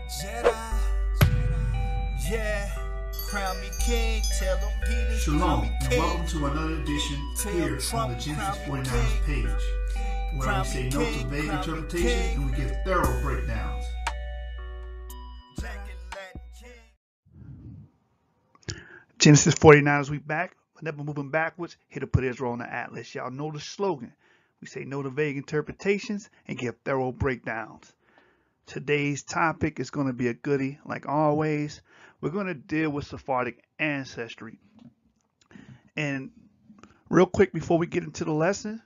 Jedi, yeah, crown me king, tell them Peter. Shalom, and welcome to another edition here on the Genesis49ERS page, where we say no to vague interpretation and we give thorough breakdowns. Genesis49ERS, we back. Never moving backwards. Here to put Israel on the atlas. Y'all know the slogan. We say no to vague interpretations and give thorough breakdowns. Today's topic is going to be a goodie, like always. We're going to deal with Sephardic ancestry. And real quick before we get into the lesson,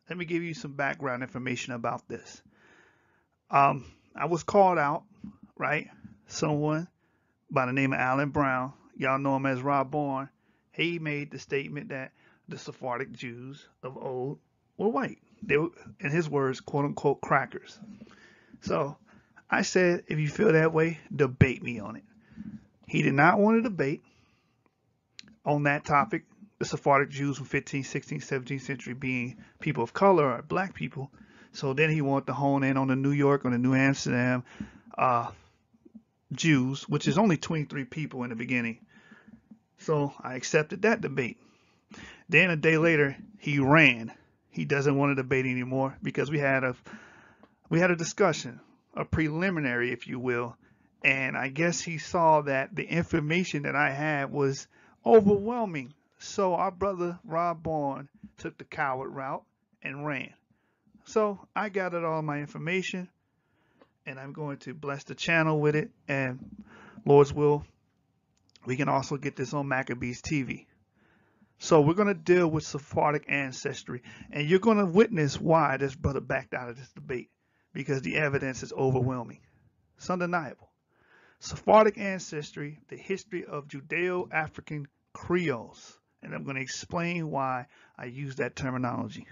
let me give you some background information about this. I was called out, right? Someone by the name of Alan Brown, y'all know him as Rob Bourne. He made the statement that the Sephardic Jews of old were white. They were, in his words, quote unquote, crackers. So I said, if you feel that way, debate me on it. He did not want to debate on that topic, the Sephardic Jews from 15th, 16th, 17th century being people of color or black people. So then he wanted to hone in on the New York or the New Amsterdam Jews, which is only 23 people in the beginning. So I accepted that debate. Then a day later, he ran. He doesn't want to debate anymore because we had a discussion, a preliminary, if you will, and I guess he saw that the information that I had was overwhelming. So our brother Rob Bourne took the coward route and ran. So I gathered all my information, and I'm going to bless the channel with it, and Lord's will, we can also get this on Maccabeestv. So we're going to deal with Sephardic ancestry, and you're going to witness why this brother backed out of this debate, because the evidence is overwhelming. It's undeniable. Sephardic ancestry, the history of Judeo-African Creoles, and I'm going to explain why I use that terminology.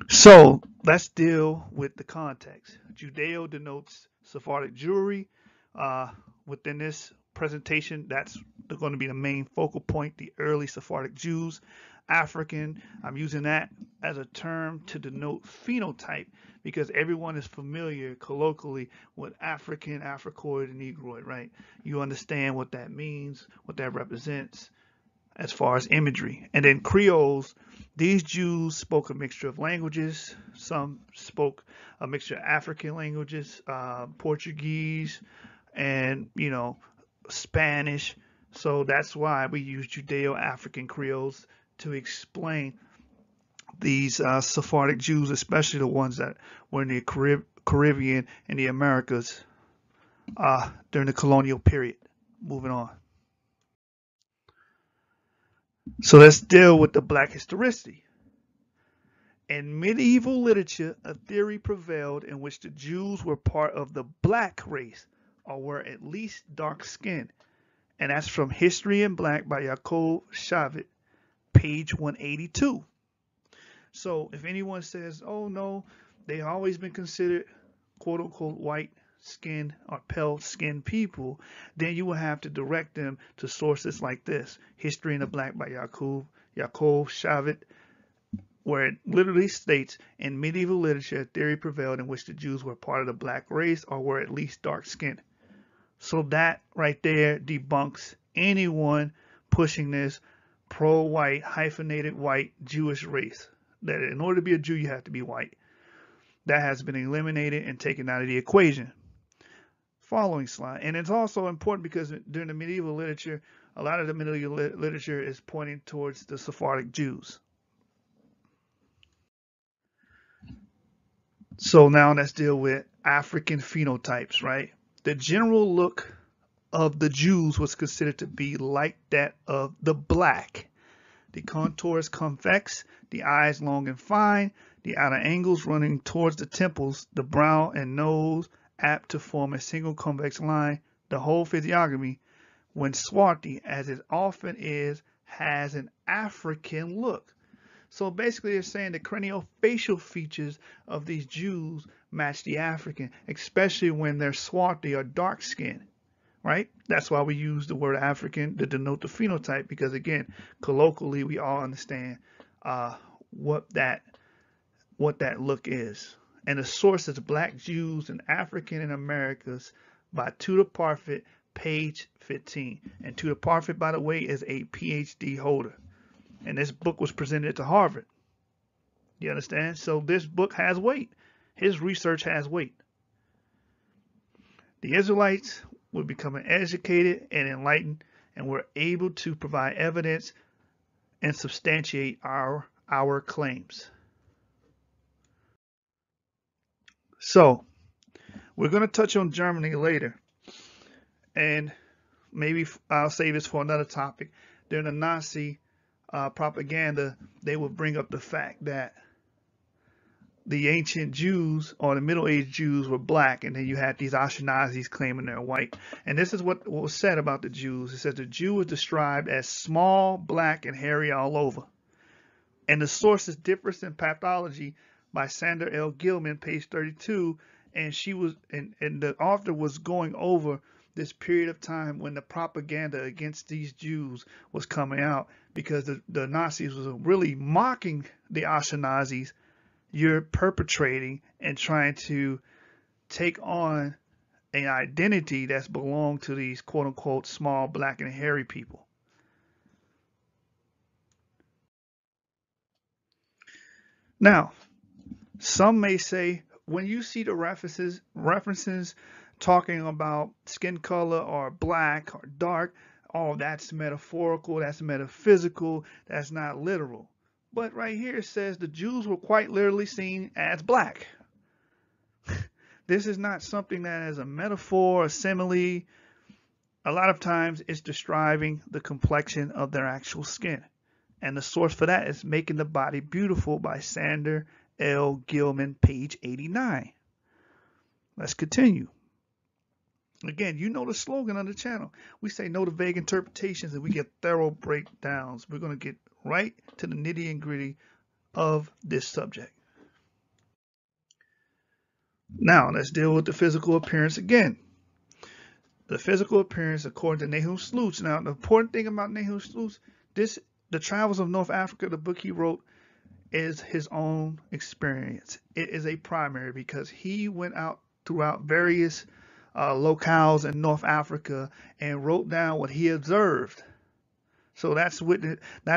So let's deal with the context. Judeo denotes Sephardic Jewry. Within this presentation, that's going to be the main focal point, the early Sephardic Jews. African, I'm using that as a term to denote phenotype because everyone is familiar colloquially with African, Africoid, and Negroid, right? You understand what that means, what that represents as far as imagery. And then Creoles, these Jews spoke a mixture of languages. Some spoke a mixture of African languages, Portuguese, and, Spanish. So that's why we use Judeo-African Creoles to explain these Sephardic Jews, especially the ones that were in the Caribbean and the Americas during the colonial period. Moving on. So let's deal with the black historicity. In medieval literature, a theory prevailed in which the Jews were part of the black race, or were at least dark-skinned. And that's from History in Black by Yaakov Shavit, page 182. So if anyone says, oh no, they've always been considered quote-unquote white skin or pale skinned people, then you will have to direct them to sources like this, History in the Black by Yaakov Shavit, where it literally states, in medieval literature, a theory prevailed in which the Jews were part of the black race or were at least dark-skinned. So that right there debunks anyone pushing this pro-white, hyphenated white Jewish race. That in order to be a Jew, you have to be white. That has been eliminated and taken out of the equation. Following slide. And it's also important because during the medieval literature, a lot of the medieval literature is pointing towards the Sephardic Jews. So now let's deal with African phenotypes, right? The general look of the Jews was considered to be like that of the black. The contours convex, the eyes long and fine, the outer angles running towards the temples, the brow and nose apt to form a single convex line. The whole physiognomy, when swarthy, as it often is, has an African look. So basically they're saying the craniofacial features of these Jews match the African, especially when they're swarthy or dark skinned, right? That's why we use the word African to denote the phenotype, because again, colloquially, we all understand what that look is. And the source is Black Jews and African in Americas by Tudor Parfit, page 15. And Tudor Parfit, by the way, is a PhD holder. And this book was presented to Harvard. You understand? So this book has weight. His research has weight. The Israelites were becoming educated and enlightened and were able to provide evidence and substantiate our claims. So, we're going to touch on Germany later, and maybe I'll save this for another topic. During the Nazi propaganda, they would bring up the fact that the ancient Jews or the Middle Age Jews were black, and then you had these Ashkenazis claiming they're white. And this is what was said about the Jews. It says the Jew was described as small, black, and hairy all over. And the source is Difference in Pathology by Sandra L. Gilman, page 32. And she was, and the author was going over this period of time when the propaganda against these Jews was coming out, because the Nazis was really mocking the Ashkenazis. You're perpetrating and trying to take on an identity that's belonged to these quote unquote small, black, and hairy people. Now, some may say, when you see the references talking about skin color or black or dark, oh, that's metaphorical, that's metaphysical, that's not literal. But right here it says the Jews were quite literally seen as black. This is not something that is a metaphor, a simile. A lot of times it's describing the complexion of their actual skin. And the source for that is Making the Body Beautiful by Sandra L. Gilman, page 89. Let's continue. Again, you know the slogan on the channel. We say no to vague interpretations and we get thorough breakdowns. We're going to get right to the nitty and gritty of this subject. Now, let's deal with the physical appearance again. The physical appearance, according to Nahum Sloots. Now, the important thing about Nahum Sloots, The Travels of North Africa, the book he wrote, is his own experience. It is a primary because he went out throughout various locales in North Africa and wrote down what he observed. So that's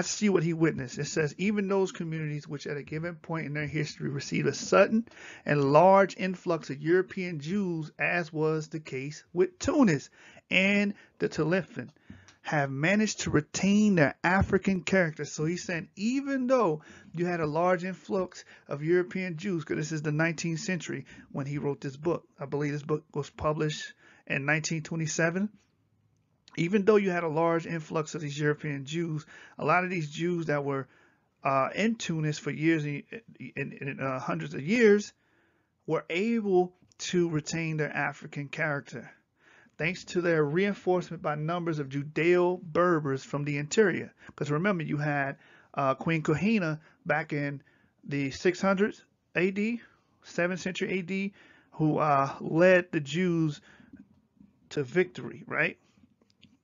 see what he witnessed. It says, even those communities which at a given point in their history received a sudden and large influx of European Jews, as was the case with Tunis and the Taliphim, have managed to retain their African character. So he's saying, even though you had a large influx of European Jews, because this is the 19th century when he wrote this book. I believe this book was published in 1927. Even though you had a large influx of these European Jews, a lot of these Jews that were in Tunis for years and hundreds of years were able to retain their African character, thanks to their reinforcement by numbers of Judeo-Berbers from the interior. Because remember, you had Queen Kahina back in the 600s AD, 7th century AD, who led the Jews to victory, right?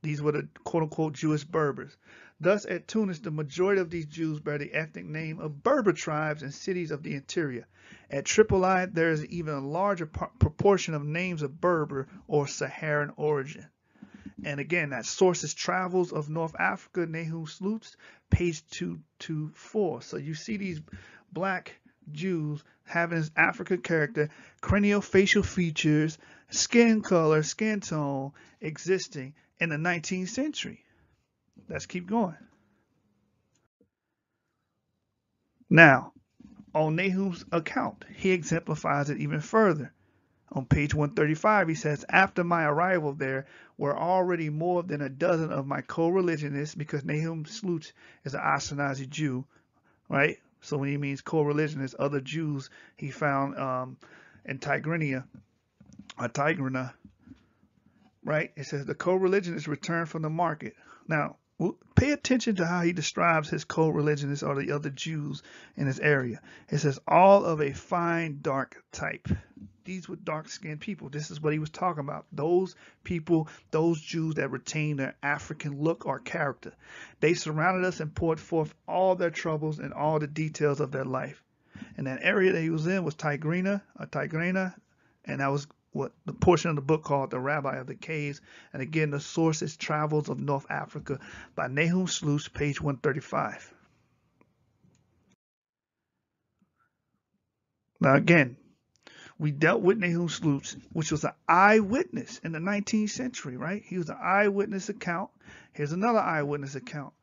These were the quote-unquote Jewish Berbers. Thus, at Tunis, the majority of these Jews bear the ethnic name of Berber tribes and cities of the interior. At Tripoli, there is even a larger proportion of names of Berber or Saharan origin. And again, that source is Travels of North Africa, Nahum Sloots, page 224. So you see these black Jews having this African character, craniofacial features, skin color, skin tone existing in the 19th century. Let's keep going. Now, on Nahum's account, he exemplifies it even further. On page 135, he says, after my arrival there were already more than a dozen of my co-religionists, because Nahum Sloots is an Ashkenazi Jew, right? So when he means co-religionists, other Jews he found in Tigrinya, right? It says the co-religionists returned from the market. Now, pay attention to how he describes his co-religionists or the other Jews in his area. It says all of a fine dark type. These were dark-skinned people. This is what he was talking about. Those people, those Jews that retained their African look or character. They surrounded us and poured forth all their troubles and all the details of their life. And that area that he was in was Tigrina, and that was what the portion of the book called the Rabbi of the Caves. And again, the source is Travels of North Africa by Nahum Sluice, page 135. Now again, we dealt with Nahum Sluice, which was an eyewitness in the 19th century, right? He was an eyewitness account. Here's another eyewitness account.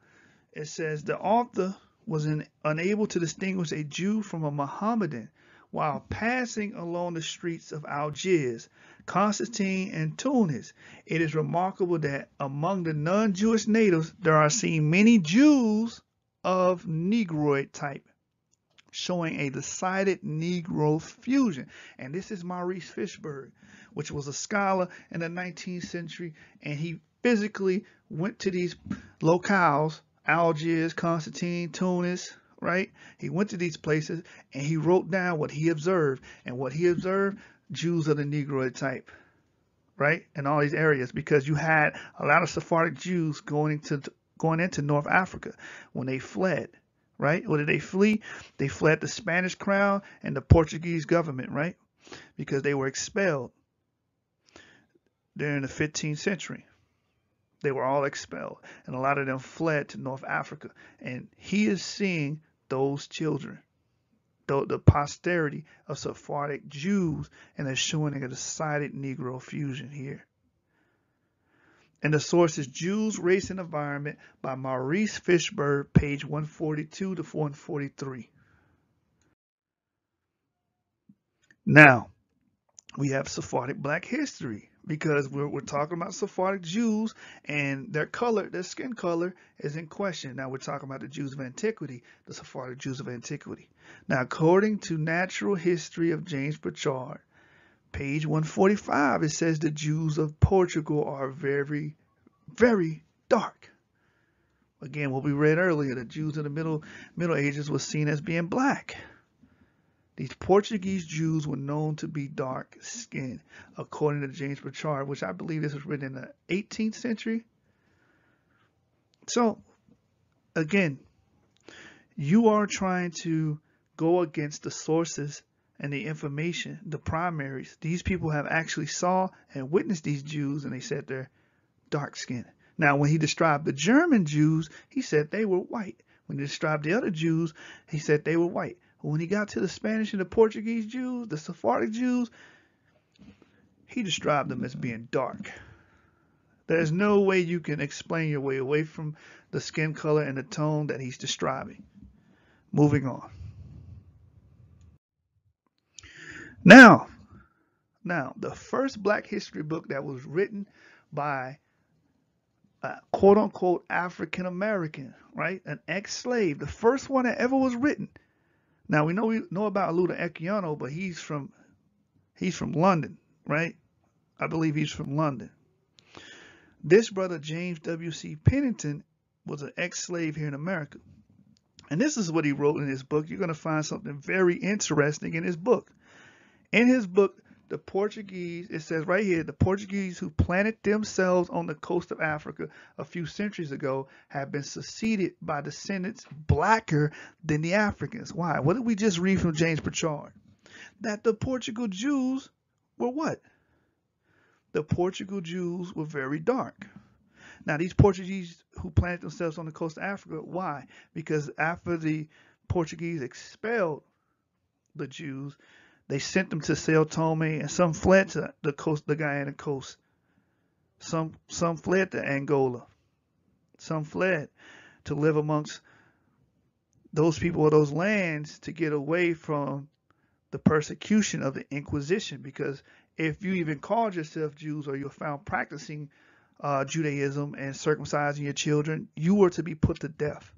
It says the author was unable to distinguish a Jew from a Mohammedan while passing along the streets of Algiers, Constantine, and Tunis. It is remarkable that among the non-Jewish natives, there are seen many Jews of Negroid type, showing a decided Negro fusion. And this is Maurice Fishburne, which was a scholar in the 19th century, and he physically went to these locales, Algiers, Constantine, Tunis, right? He went to these places and he wrote down what he observed. And what he observed, Jews of the Negroid type, right? In all these areas, because you had a lot of Sephardic Jews going into North Africa when they fled, right? What did they flee? They fled the Spanish crown and the Portuguese government, right? Because they were expelled during the 15th century. They were all expelled, and a lot of them fled to North Africa. And he is seeing those children, the posterity of Sephardic Jews, and they're showing a decided Negro fusion here. And the source is Jews, Race, and Environment by Maurice Fishburne, page 142 to 143. Now, we have Sephardic Black history, because we're talking about Sephardic Jews, and their color, their skin color is in question. Now we're talking about the Jews of antiquity, the Sephardic Jews of antiquity. Now, according to Natural History of James Pritchard, page 145, it says the Jews of Portugal are very, very dark. Again, what we read earlier, the Jews of the Middle Ages was seen as being black. These Portuguese Jews were known to be dark skinned, according to James Pritchard, which I believe this was written in the 18th century. So, again, you are trying to go against the sources and the information, the primaries. These people have actually saw and witnessed these Jews, and they said they're dark skinned. Now, when he described the German Jews, he said they were white. When he described the other Jews, he said they were white. When he got to the Spanish and the Portuguese Jews, the Sephardic Jews, he described them as being dark. There's no way you can explain your way away from the skin color and the tone that he's describing. Moving on. Now, the first Black history book that was written by quote-unquote African American, right? An ex-slave, the first one that ever was written. Now, we know about Luda Equiano, but he's from London, right? I believe he's from London. This brother, James W.C. Pennington, was an ex-slave here in America. And this is what he wrote in his book. You're going to find something very interesting in his book. In his book, the Portuguese, it says right here, the Portuguese who planted themselves on the coast of Africa a few centuries ago have been succeeded by descendants blacker than the Africans. Why? What did we just read from James Pritchard? That the Portugal Jews were what? The Portugal Jews were very dark. Now, these Portuguese who planted themselves on the coast of Africa, why? Because after the Portuguese expelled the Jews, they sent them to Sao Tome, and some fled to the coast, the Guyana coast. Some fled to Angola. Some fled to live amongst those people of those lands to get away from the persecution of the Inquisition. Because if you even called yourself Jews or you're found practicing Judaism and circumcising your children, you were to be put to death.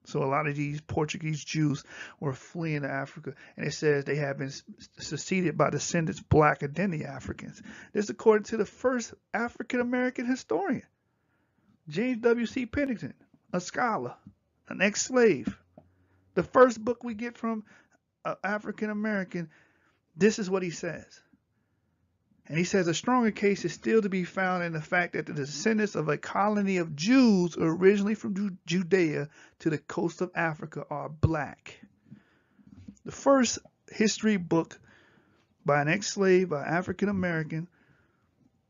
So a lot of these Portuguese Jews were fleeing to Africa, and it says they have been succeeded by descendants blacker than the Africans. This is according to the first African-American historian, James W.C. Pennington, a scholar, an ex-slave. The first book we get from an African-American, this is what he says. And he says a stronger case is still to be found in the fact that the descendants of a colony of Jews originally from Judea to the coast of Africa are black. The first history book by an ex-slave, by African American,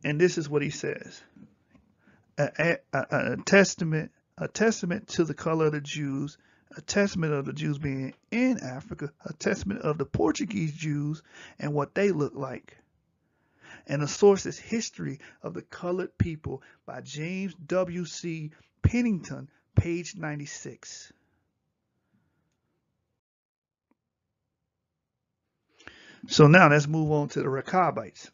and this is what he says: a testament to the color of the Jews, a testament of the Jews being in Africa, a testament of the Portuguese Jews and what they look like. And the source is History of the Colored People by James W.C. Pennington, page 96. So now let's move on to the Rechabites,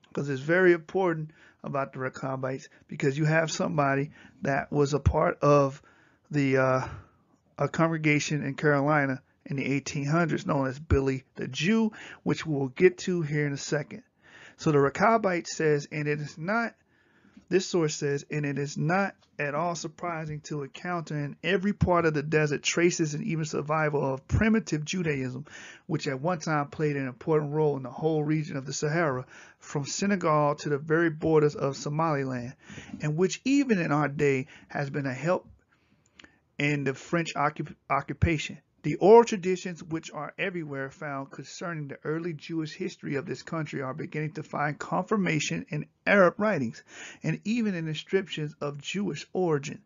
because it's very important about the Rechabites, because you have somebody that was a part of the a congregation in Carolina in the 1800s known as Billy the Jew, which we'll get to here in a second. So the Rechabite says, and it is not, this source says, and it is not at all surprising to encounter in every part of the desert traces and even survival of primitive Judaism, which at one time played an important role in the whole region of the Sahara, from Senegal to the very borders of Somaliland, and which even in our day has been a help in the French occupation. The oral traditions which are everywhere found concerning the early Jewish history of this country are beginning to find confirmation in Arab writings and even in inscriptions of Jewish origin.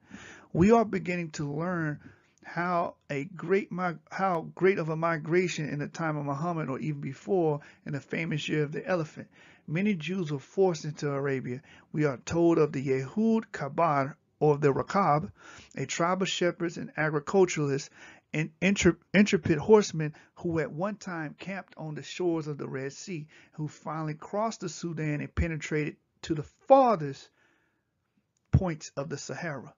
We are beginning to learn how great of a migration in the time of Muhammad, or even before, in the famous year of the elephant. Many Jews were forced into Arabia. We are told of the Yehud Kabar, or the Rechab, a tribe of shepherds and agriculturalists and intrepid horsemen who at one time camped on the shores of the Red Sea, who finally crossed the Sudan and penetrated to the farthest points of the Sahara.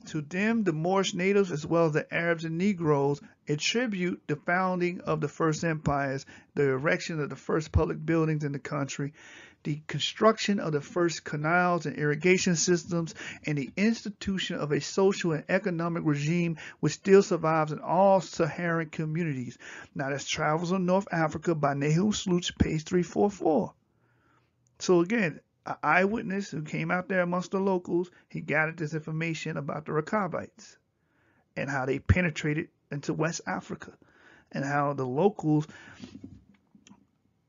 To them, the Moorish natives, as well as the Arabs and Negroes, attribute the founding of the first empires, the erection of the first public buildings in the country, the construction of the first canals and irrigation systems, and the institution of a social and economic regime which still survives in all Saharan communities. Now that's Travels on North Africa by Nahum Sluch, page 344. So again, an eyewitness who came out there amongst the locals, he gathered this information about the Rechabites and how they penetrated into West Africa, and how the locals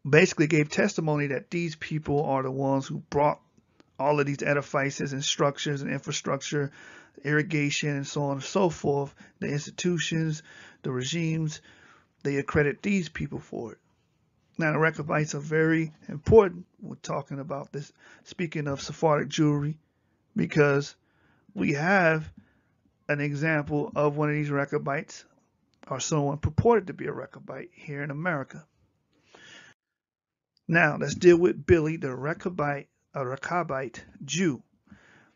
basically gave testimony that these people are the ones who brought all of these edifices and structures and infrastructure, irrigation, and so on and so forth, the institutions, the regimes. They accredit these people for it. Now, the Rechabites are very important. We're talking about this, speaking of Sephardic Jewry, because we have an example of one of these Rechabites, or someone purported to be a Rechabite, here in America. Now, let's deal with Billy, the Rechabite, a Rechabite Jew.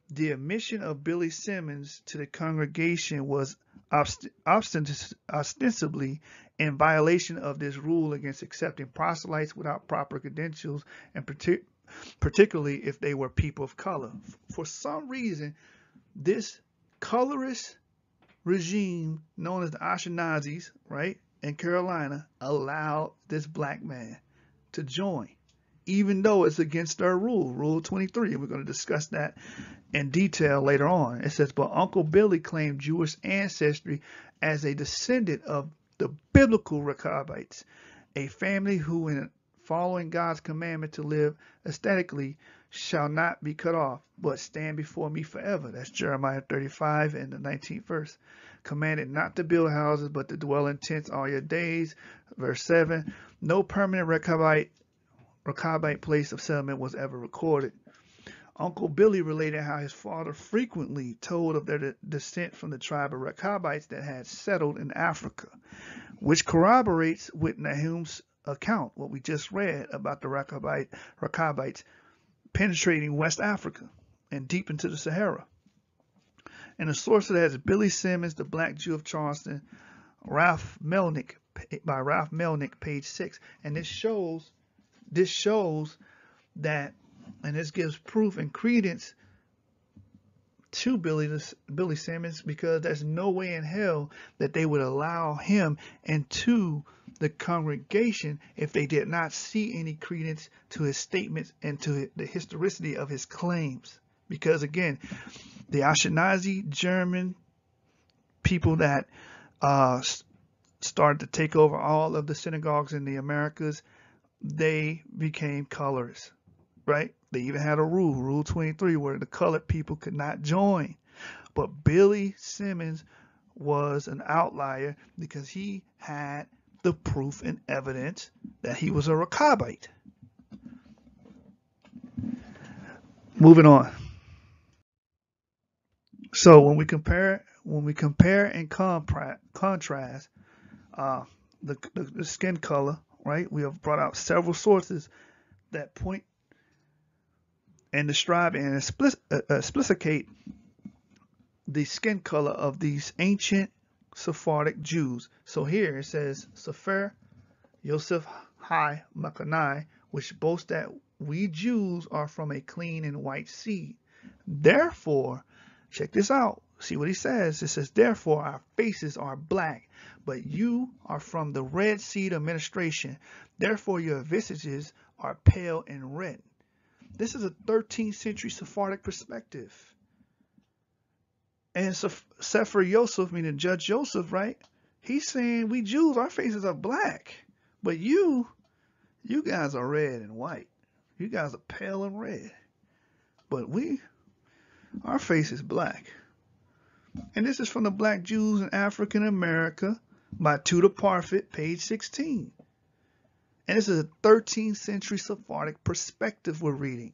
The admission of Billy Simmons to the congregation was ostensibly in violation of this rule against accepting proselytes without proper credentials, and particularly if they were people of color. For some reason, this colorist regime known as the Ashkenazis, right, in Carolina, allowed this black man to join, even though it's against their rule, Rule 23. And we're going to discuss that in detail later on. It says, but Uncle Billy claimed Jewish ancestry as a descendant of the biblical Rechabites, a family who, in following God's commandment to live aesthetically, shall not be cut off, but stand before me forever. That's Jeremiah 35 and the 19th verse. Commanded not to build houses, but to dwell in tents all your days. Verse 7, no permanent Rechabite place of settlement was ever recorded. Uncle Billy related how his father frequently told of their descent from the tribe of Rechabites that had settled in Africa, which corroborates with Nahum's account, what we just read about the Rechabites penetrating West Africa and deep into the Sahara. And the source of that is Billy Simmons, the Black Jew of Charleston, Ralph Melnick, page 6. And this shows that, and this gives proof and credence to Billy Simmons, because there's no way in hell that they would allow him into the congregation if they did not see any credence to his statements and to the historicity of his claims. Because again, the Ashkenazi German people that started to take over all of the synagogues in the Americas, they became colorists, right? They even had a Rule 23, where the colored people could not join. But Billy Simmons was an outlier because he had the proof and evidence that he was a Maccabeite. Moving on. So when we compare and contrast the skin color, right? We have brought out several sources that point and describe and explicate the skin color of these ancient Sephardic Jews. So here it says, Sefer Yosef Hai Makanai, which boasts that we Jews are from a clean and white seed. Therefore, check this out. See what he says. It says, therefore our faces are black, but you are from the red seed administration. Therefore your visages are pale and red. This is a 13th century Sephardic perspective. And Sefer Yosef, meaning Judge Joseph, right? He's saying we Jews, our faces are black, but you guys are red and white. You guys are pale and red, but our face is black. And this is from the Black Jews in African America by Tudor Parfit, page 16. And this is a 13th century Sephardic perspective we're reading.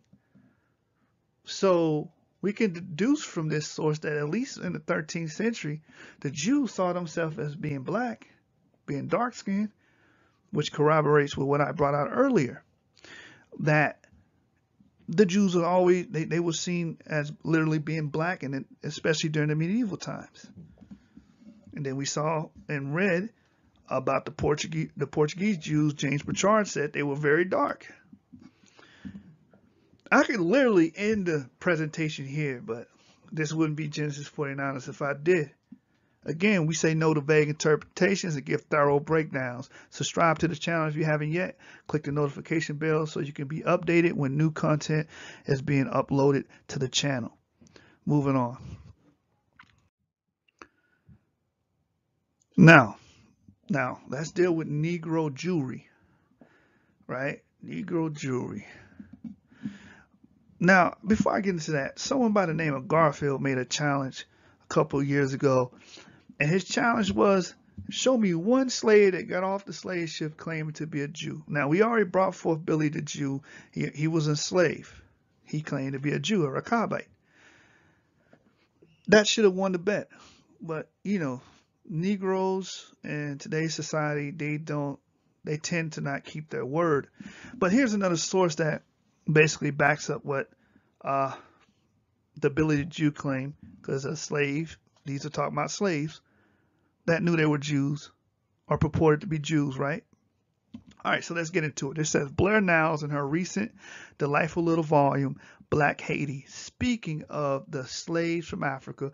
So we can deduce from this source that at least in the 13th century, the Jews saw themselves as being black, being dark-skinned, which corroborates with what I brought out earlier, that the Jews were always, they were seen as literally being black, and especially during the medieval times. And then we saw and read about the Portuguese Jews. James Bouchard said they were very dark. I could literally end the presentation here, but this wouldn't be Genesis49ERS if I did. Again, we say no to vague interpretations and give thorough breakdowns. Subscribe to the channel if you haven't yet. Click the notification bell so you can be updated when new content is being uploaded to the channel. Moving on. Now let's deal with Negro Jewry, right? Negro Jewry. Now, before I get into that, someone by the name of Garfield made a challenge a couple of years ago. And his challenge was, show me one slave that got off the slave ship claiming to be a Jew. Now, we already brought forth Billy the Jew. He was a slave. He claimed to be a Jew, a Maccabeite. That should have won the bet. But, you know, Negroes in today's society, they tend to not keep their word. But here's another source that basically backs up what the Billy the Jew claim, because a slave, these are talking about slaves that knew they were Jews or purported to be Jews, right? All right, so let's get into it. It says Blair Niles in her recent delightful little volume, Black Haiti, speaking of the slaves from Africa,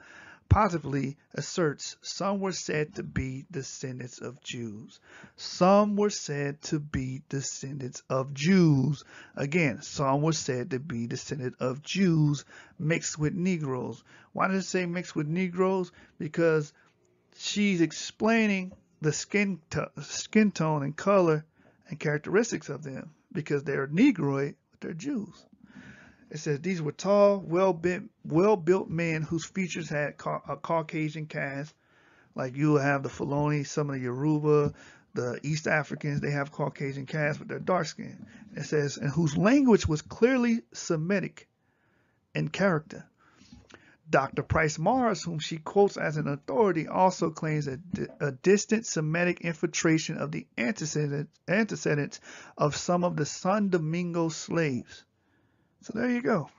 positively asserts some were said to be descendants of Jews. Some were said to be descendants of Jews. Again, some were said to be descendants of Jews mixed with Negroes. Why does it say mixed with Negroes? Because she's explaining the skin tone and color and characteristics of them, because they're Negroid, but they're Jews. It says these were tall, well-built men whose features had a Caucasian cast. Like you will have the Fulani, some of the Yoruba, the East Africans, they have Caucasian cast, but they're dark-skinned. It says, and whose language was clearly Semitic in character. Dr. Price Mars, whom she quotes as an authority, also claims a distant Semitic infiltration of the antecedents of some of the San Domingo slaves. So there you go.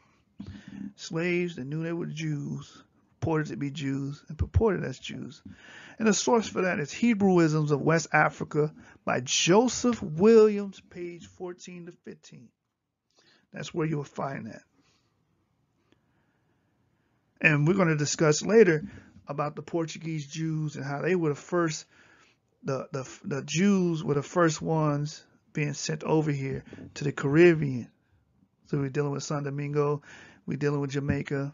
Slaves that knew they were Jews, purported to be Jews, and purported as Jews. And the source for that is Hebrewisms of West Africa by Joseph Williams, page 14 to 15. That's where you'll find that. And we're going to discuss later about the Portuguese Jews and how they were the first, the Jews were the first ones being sent over here to the Caribbean. So we're dealing with San Domingo, we're dealing with Jamaica,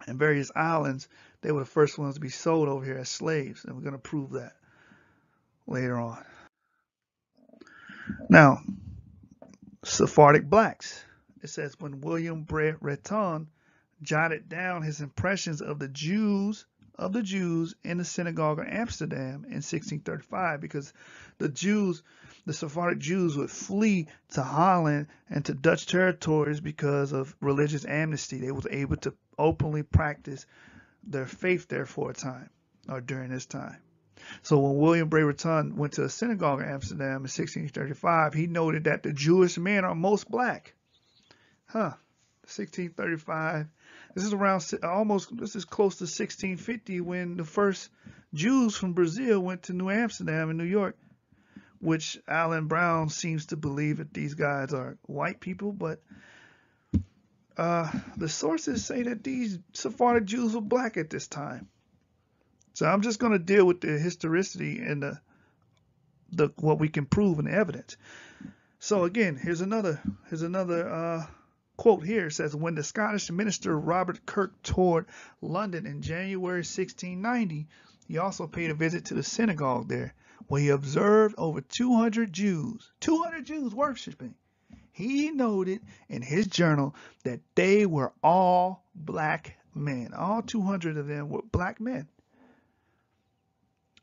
and various islands. They were the first ones to be sold over here as slaves, and we're going to prove that. later on. Now, Sephardic blacks. It says when William Brereton jotted down his impressions of the Jews in the synagogue of Amsterdam in 1635, because the Sephardic Jews would flee to Holland and to Dutch territories because of religious amnesty. They was able to openly practice their faith there for a time, or during this time. So when William Brereton went to a synagogue in Amsterdam in 1635, he noted that the Jewish men are most black. 1635. This is around this is close to 1650 when the first Jews from Brazil went to New Amsterdam in New York, which Alan Brown seems to believe that these guys are white people, but the sources say that these Sephardic Jews were black at this time. So I'm just going to deal with the historicity and the what we can prove in the evidence. So again, here's another quote here. It says, when the Scottish minister Robert Kirk toured London in January 1690, he also paid a visit to the synagogue there, where he observed over 200 Jews worshiping. He noted in his journal that they were all black men. All 200 of them were black men.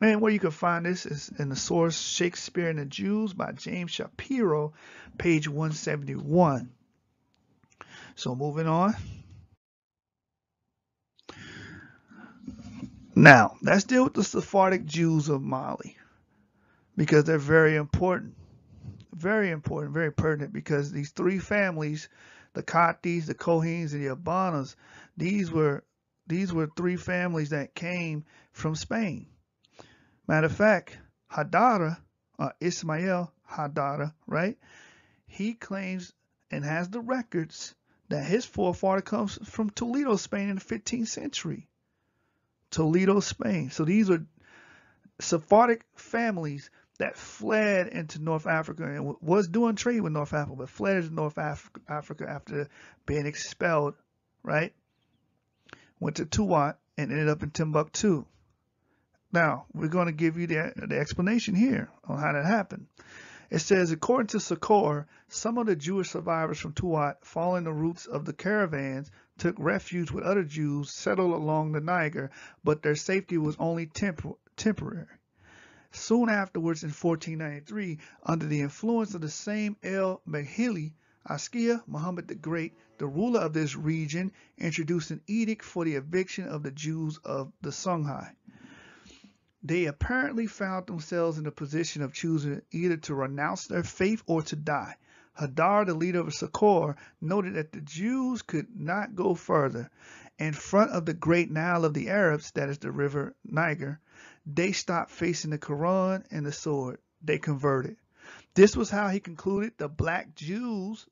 And where you can find this is in the source Shakespeare and the Jews by James Shapiro, page 171. So moving on. Now, let's deal with the Sephardic Jews of Mali, because they're very important. Very important, very pertinent, because these three families, the Katis, the Kohens, and the Abanas, these were three families that came from Spain. Matter of fact, Hadara, Ismail Hadara, right? He claims and has the records that his forefather comes from Toledo, Spain in the 15th century. Toledo, Spain. So these are Sephardic families that fled into North Africa and was doing trade with North Africa, but fled into North Africa after being expelled, right? Went to Tuat and ended up in Timbuktu. Now, we're going to give you the explanation here on how that happened. It says, according to Sakor, some of the Jewish survivors from Tuat, following the routes of the caravans, took refuge with other Jews settled along the Niger, but their safety was only temporary. Soon afterwards, in 1493, under the influence of the same El Mahili, Askia Muhammad the Great, the ruler of this region, introduced an edict for the eviction of the Jews of the Songhai. They apparently found themselves in a position of choosing either to renounce their faith or to die. Hadar, the leader of Sakor, noted that the Jews could not go further. In front of the great Nile of the Arabs, that is the river Niger, they stopped facing the Quran and the sword. They converted. This was how he concluded the black Jews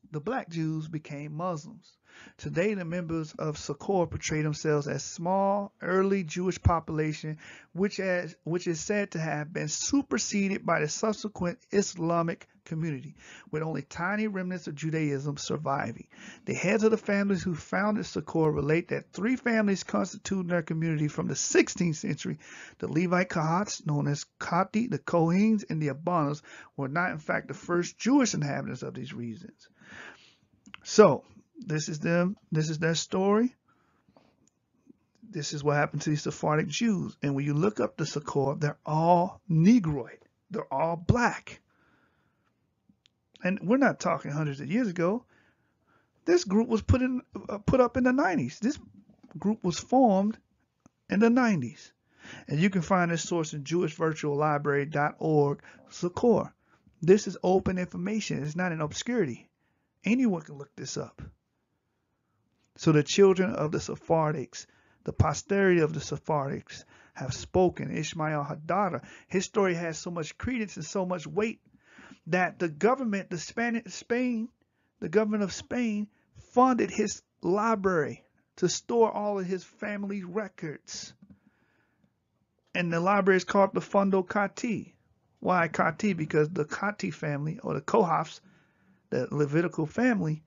became Muslims. Today, the members of Sakor portray themselves as small, early Jewish population, which is said to have been superseded by the subsequent Islamic community, with only tiny remnants of Judaism surviving. The heads of the families who founded Sakor relate that three families constituted their community from the 16th century. The Levite Kahats, known as Kati, the Kohens, and the Abanas, were not in fact the first Jewish inhabitants of these regions. So, this is them. This is their story. This is what happened to these Sephardic Jews. And when you look up the Sakor, they're all Negroid. They're all black. And we're not talking hundreds of years ago. This group was put up in the 90s. This group was formed in the 90s. And you can find this source in jewishvirtuallibrary.org, Sakor. This is open information. It's not in obscurity. Anyone can look this up. So the children of the Sephardics, the posterity of the Sephardics, have spoken. Ishmael Hadara, his story has so much credence and so much weight that the government, the government of Spain, funded his library to store all of his family records. And the library is called the Fondo Kati. Why Kati? Because the Kati family, or the Kohafs, the Levitical family,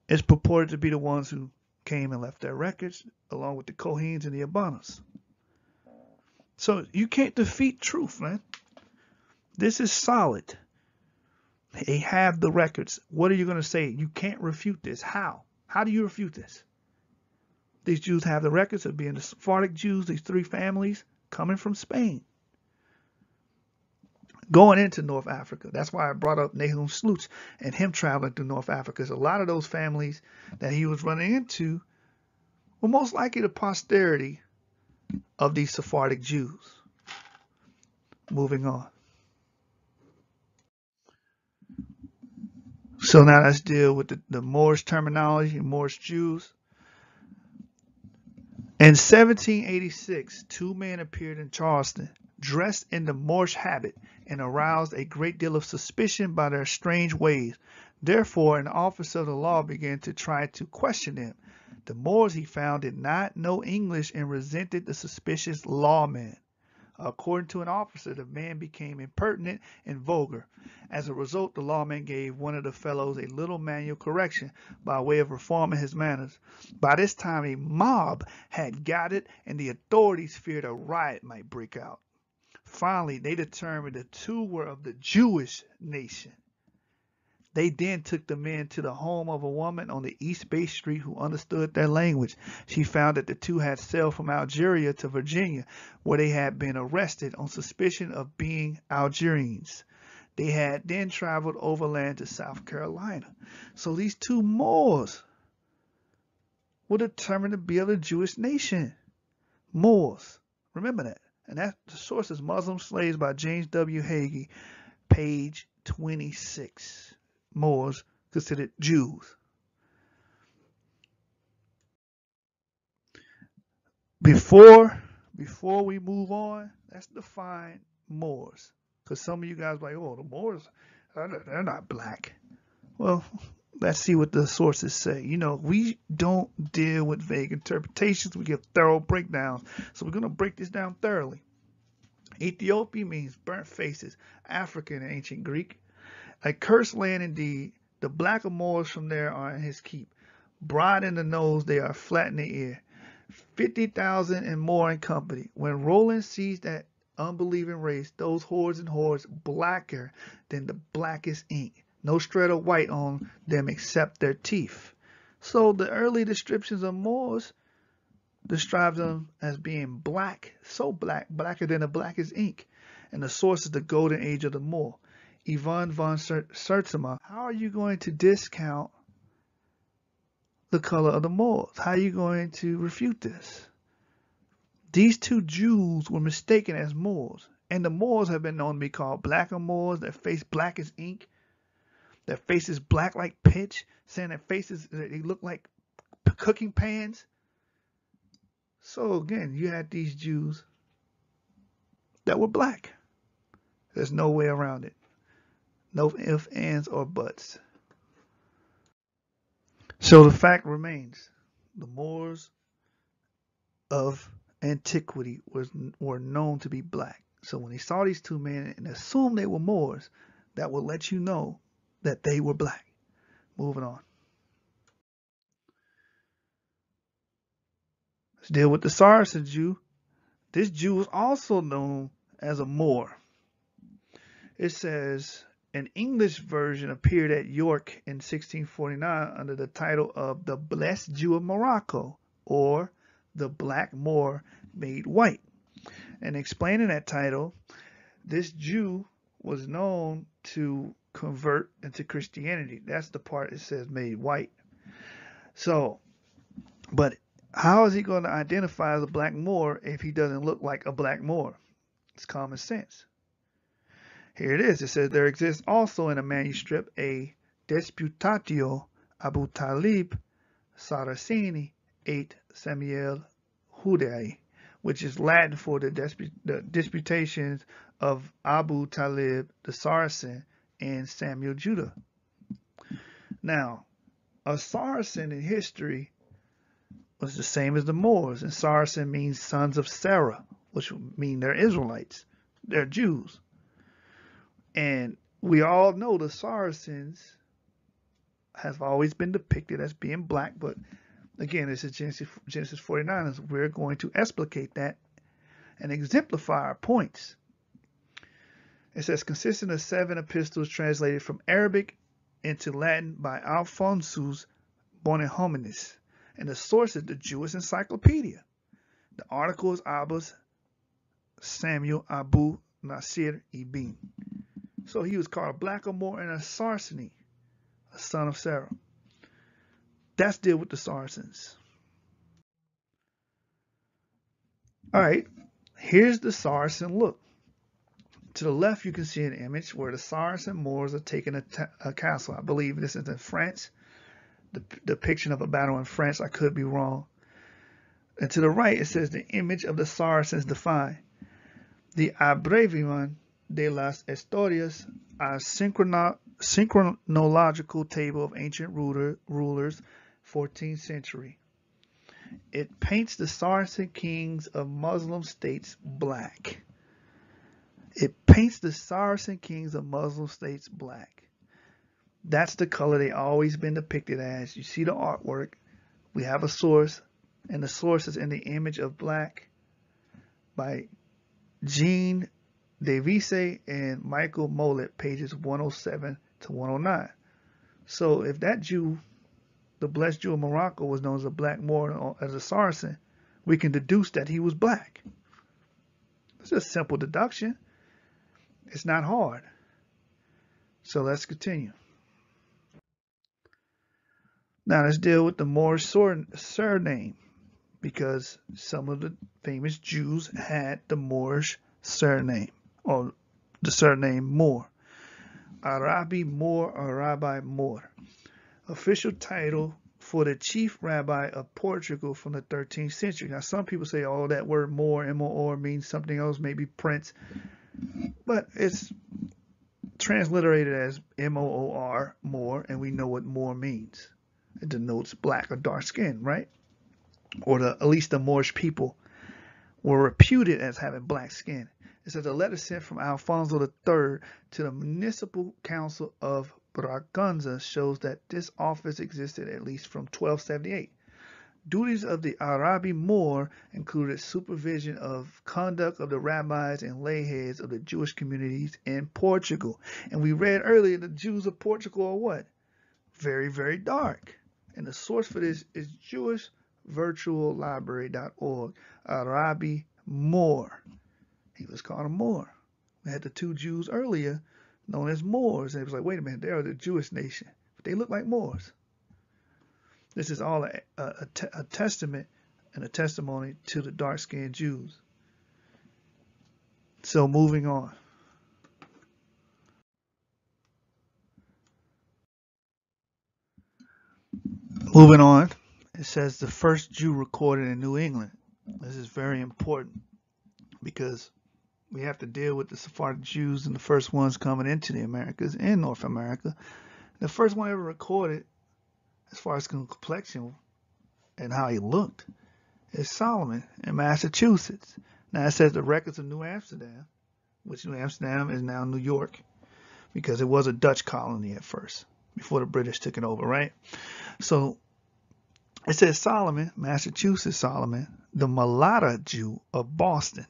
is purported to be the ones who came and left their records, along with the Kohens and the Abanas. So you can't defeat truth, man. This is solid. They have the records. What are you going to say? You can't refute this. How? How do you refute this? These Jews have the records of being the Sephardic Jews, these three families coming from Spain, going into North Africa. That's why I brought up Nahum Sloots and him traveling through North Africa, because a lot of those families that he was running into were most likely the posterity of these Sephardic Jews. Moving on. So now let's deal with the Moorish terminology, Moorish Jews. In 1786, two men appeared in Charleston, dressed in the Moorish habit, and aroused a great deal of suspicion by their strange ways. Therefore, an officer of the law began to try to question them. The Moors, he found, did not know English and resented the suspicious lawmen. According to an officer, the man became impertinent and vulgar. As a result, the lawman gave one of the fellows a little manual correction by way of reforming his manners. By this time, a mob had gathered, and the authorities feared a riot might break out. Finally, they determined the two were of the Jewish nation. They then took the men to the home of a woman on the East Bay Street who understood their language. She found that the two had sailed from Algeria to Virginia, where they had been arrested on suspicion of being Algerians. They had then traveled overland to South Carolina. So these two Moors were determined to be of the Jewish nation. Moors. Remember that. And that the source is Muslim Slaves by James W. Hagee, page 26. Moors considered Jews. Before we move on, let's define Moors. Because some of you guys are like, oh, the Moors, they're not black. Well, let's see what the sources say. You know, we don't deal with vague interpretations. We give thorough breakdowns. So we're going to break this down thoroughly. Ethiopia means burnt faces, African in ancient Greek. A cursed land indeed. The black Moors from there are in his keep. Broad in the nose, they are flat in the ear. 50,000 and more in company. When Roland sees that unbelieving race, those hordes and hordes blacker than the blackest ink. No shred of white on them except their teeth. So the early descriptions of Moors describes them as being black, so black, blacker than the blackest ink. And the source is the golden age of the Moor. Yvonne von Sertima, how are you going to discount the color of the Moors? How are you going to refute this? These two Jews were mistaken as Moors, and the Moors have been known to be called blacker Moors. Their face black as ink, their faces black like pitch, saying their faces, they look like cooking pans. So again, you had these Jews that were black. There's no way around it. No ifs, ands, or buts. So the fact remains, the Moors of antiquity were known to be black. So when they saw these two men and assumed they were Moors, that will let you know that they were black. Moving on. Let's deal with the Saracen Jew. This Jew was also known as a Moor. It says, an English version appeared at York in 1649 under the title of the Blessed Jew of Morocco, or the Black Moor Made White. And explaining that title, this Jew was known to convert into Christianity. That's the part it says made white. So, but how is he going to identify as a black Moor if he doesn't look like a black Moor? It's common sense. Here it is. It says there exists also in a manuscript a Disputatio Abu Talib Saraceni 8 Samuel Hudai, which is Latin for the disputations of Abu Talib the Saracen and Samuel Judah. Now, a Saracen in history was the same as the Moors, and Saracen means sons of Sarah, which mean they're Israelites. They're Jews. And we all know the Saracens have always been depicted as being black, but again, this is Genesis 49, and we're going to explicate that and exemplify our points. It says, consisting of 7 epistles translated from Arabic into Latin by Alphonsus Bonehominis, and the source is the Jewish Encyclopedia. The article is Abbas Samuel Abu Nasir Ibn. So he was called a blackamoor and a Saraceni, a son of Sarah. That's deal with the Saracens. All right, here's the Saracen look. To the left, you can see an image where the Saracen Moors are taking a castle. I believe this is in France. The depiction of a battle in France. I could be wrong. And to the right, it says the image of the Saracens defined. The Abreviation de las Historias, a synchronological table of ancient rulers, 14th century. It paints the Saracen kings of Muslim states black. It paints the Saracen kings of Muslim states black. That's the color they always been depicted as. You see the artwork. We have a source, and the source is in the image of black by Jean Davise and Michael Mollett, pages 107 to 109. So if that Jew, the blessed Jew of Morocco, was known as a black Moor, as a Saracen, we can deduce that he was black. It's a simple deduction. It's not hard. So let's continue. Now let's deal with the Moorish surname, because some of the famous Jews had the Moorish surname, or the surname Moor. Arabi Moor or Rabbi Moor. Official title for the chief rabbi of Portugal from the 13th century. Now some people say, oh, that word Moor, M-O-R, means something else, maybe prince. But it's transliterated as M-O-O-R, Moor, and we know what Moor means. It denotes black or dark skin, right? Or at least the Moorish people were reputed as having black skin. It says a letter sent from Alfonso III to the municipal council of Braganza shows that this office existed at least from 1278. Duties of the Arabi Moor included supervision of conduct of the rabbis and lay heads of the Jewish communities in Portugal. And we read earlier the Jews of Portugal are what? Very, very dark. And the source for this is jewishvirtuallibrary.org. Arabi Moor. He was called a Moor. We had the 2 Jews earlier known as Moors. And it was like, wait a minute, they are the Jewish nation. But they look like Moors. This is all a testament and a testimony to the dark-skinned Jews. So moving on. Moving on, it says the first Jew recorded in New England. This is very important because we have to deal with the Sephardi Jews and the first ones coming into the Americas in North America. The first one ever recorded, as far as complexion and how he looked, is Solomon in Massachusetts. Now it says the records of New Amsterdam, which New Amsterdam is now New York, because it was a Dutch colony at first, before the British took it over, right? So it says Solomon, Massachusetts Solomon, the mulatto Jew of Boston,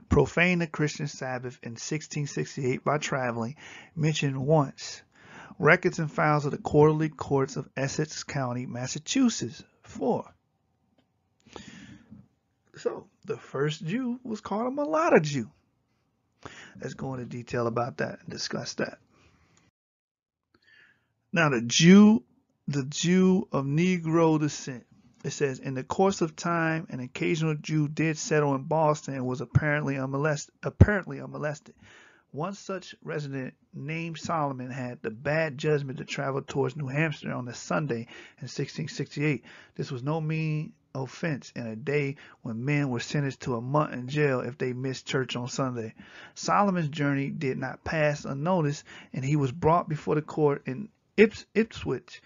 profaned the Christian Sabbath in 1668 by traveling, mentioned once. Records and files of the quarterly courts of Essex County, Massachusetts, 4. So the first Jew was called a mulatto Jew. Let's go into detail about that and discuss that. Now the Jew of Negro descent. It says, in the course of time, an occasional Jew did settle in Boston and was apparently unmolested. One such resident named Solomon had the bad judgment to travel towards New Hampshire on a Sunday in 1668. This was no mean offense in a day when men were sentenced to a month in jail if they missed church on Sunday. Solomon's journey did not pass unnoticed, and he was brought before the court in Ipswich.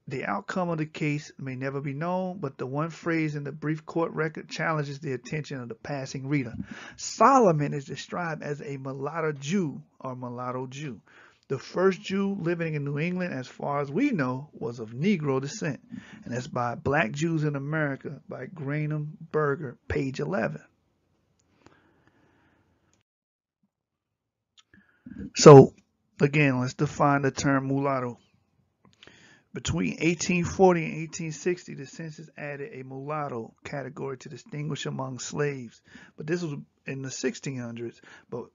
The outcome of the case may never be known, but the one phrase in the brief court record challenges the attention of the passing reader. Solomon is described as a mulatto Jew or mulatto Jew. The first Jew living in New England, as far as we know, was of Negro descent, and that's by Black Jews in America by Granum Berger, page 11. So, again, let's define the term mulatto. Between 1840 and 1860, the census added a mulatto category to distinguish among slaves. But this was in the 1600s. But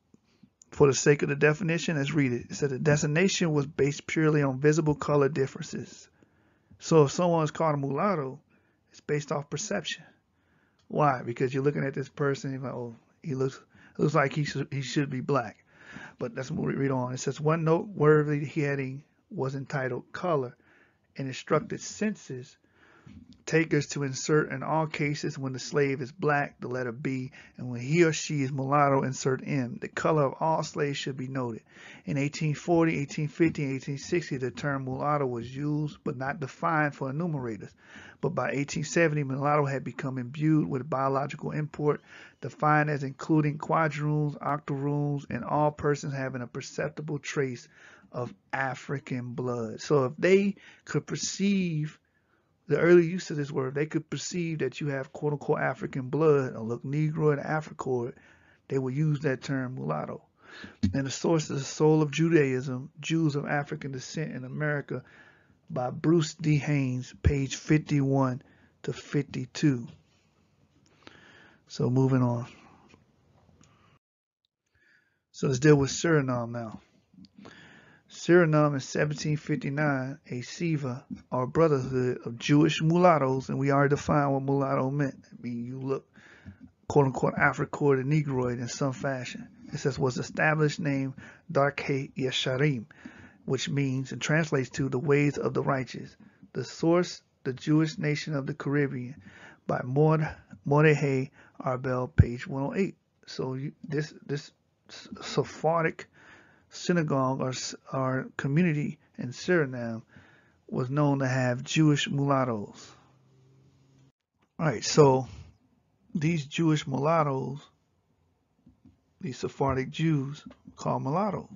for the sake of the definition, let's read it. It said the designation was based purely on visible color differences. So if someone is called a mulatto, it's based off perception. Why? Because you're looking at this person, you're like, oh, he looks like he should be black. But let's read on. It says one noteworthy heading was entitled "Color," and instructed census takers to insert in all cases when the slave is black the letter B, and when he or she is mulatto insert M. The color of all slaves should be noted. In 1840, 1850, and 1860 the term mulatto was used but not defined for enumerators. But by 1870 mulatto had become imbued with biological import, defined as including quadroons, octoroons, and all persons having a perceptible trace of African blood. So if they could perceive the early use of this word, they could perceive that you have quote-unquote African blood or look Negroid or Africoid, they would use that term mulatto. And the source is The Soul of Judaism, Jews of African Descent in America by Bruce D. Haynes, page 51 to 52. So moving on. So let's deal with Suriname now. Suriname in 1759, a seva, or brotherhood of Jewish mulattoes, and we already defined what mulatto meant. I mean, you look quote-unquote Africoid or Negroid in some fashion. It says was established named Darkei Yesharim, which means and translates to the ways of the righteous. The source, the Jewish nation of the Caribbean, by Mordechai Arbel, page 108. So this Sephardic synagogue or community in Suriname was known to have Jewish mulattoes. All right, so these Jewish mulattoes, these Sephardic Jews, called mulattoes.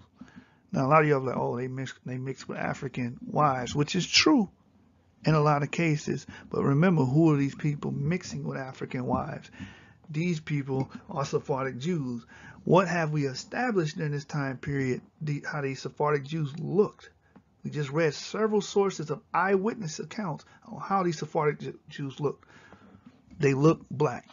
Now a lot of y'all are like, oh, they mix with African wives, which is true in a lot of cases. But remember, who are these people mixing with African wives? These people are Sephardic Jews. What have we established in this time period, how these Sephardic Jews looked? We just read several sources of eyewitness accounts on how these Sephardic Jews looked. They look black.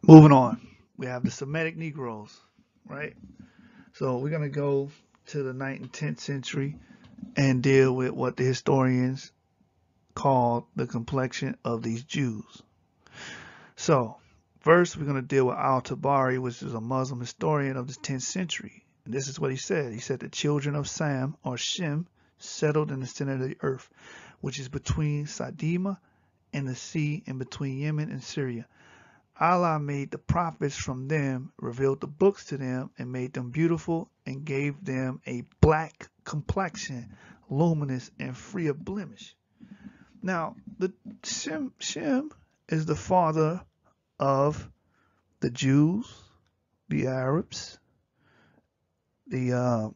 Moving on, we have the Semitic Negroes, right? So we're going to go to the 9th and 10th century and deal with what the historians called the complexion of these Jews. So first we're going to deal with Al-Tabari, which is a Muslim historian of the 10th century. And this is what he said. He said the children of Sam or Shem settled in the center of the earth, which is between Sadima and the sea and between Yemen and Syria. Allah made the prophets from them, revealed the books to them, and made them beautiful and gave them a black complexion, luminous and free of blemish. Now, the Shem is the father of the Jews, the Arabs, the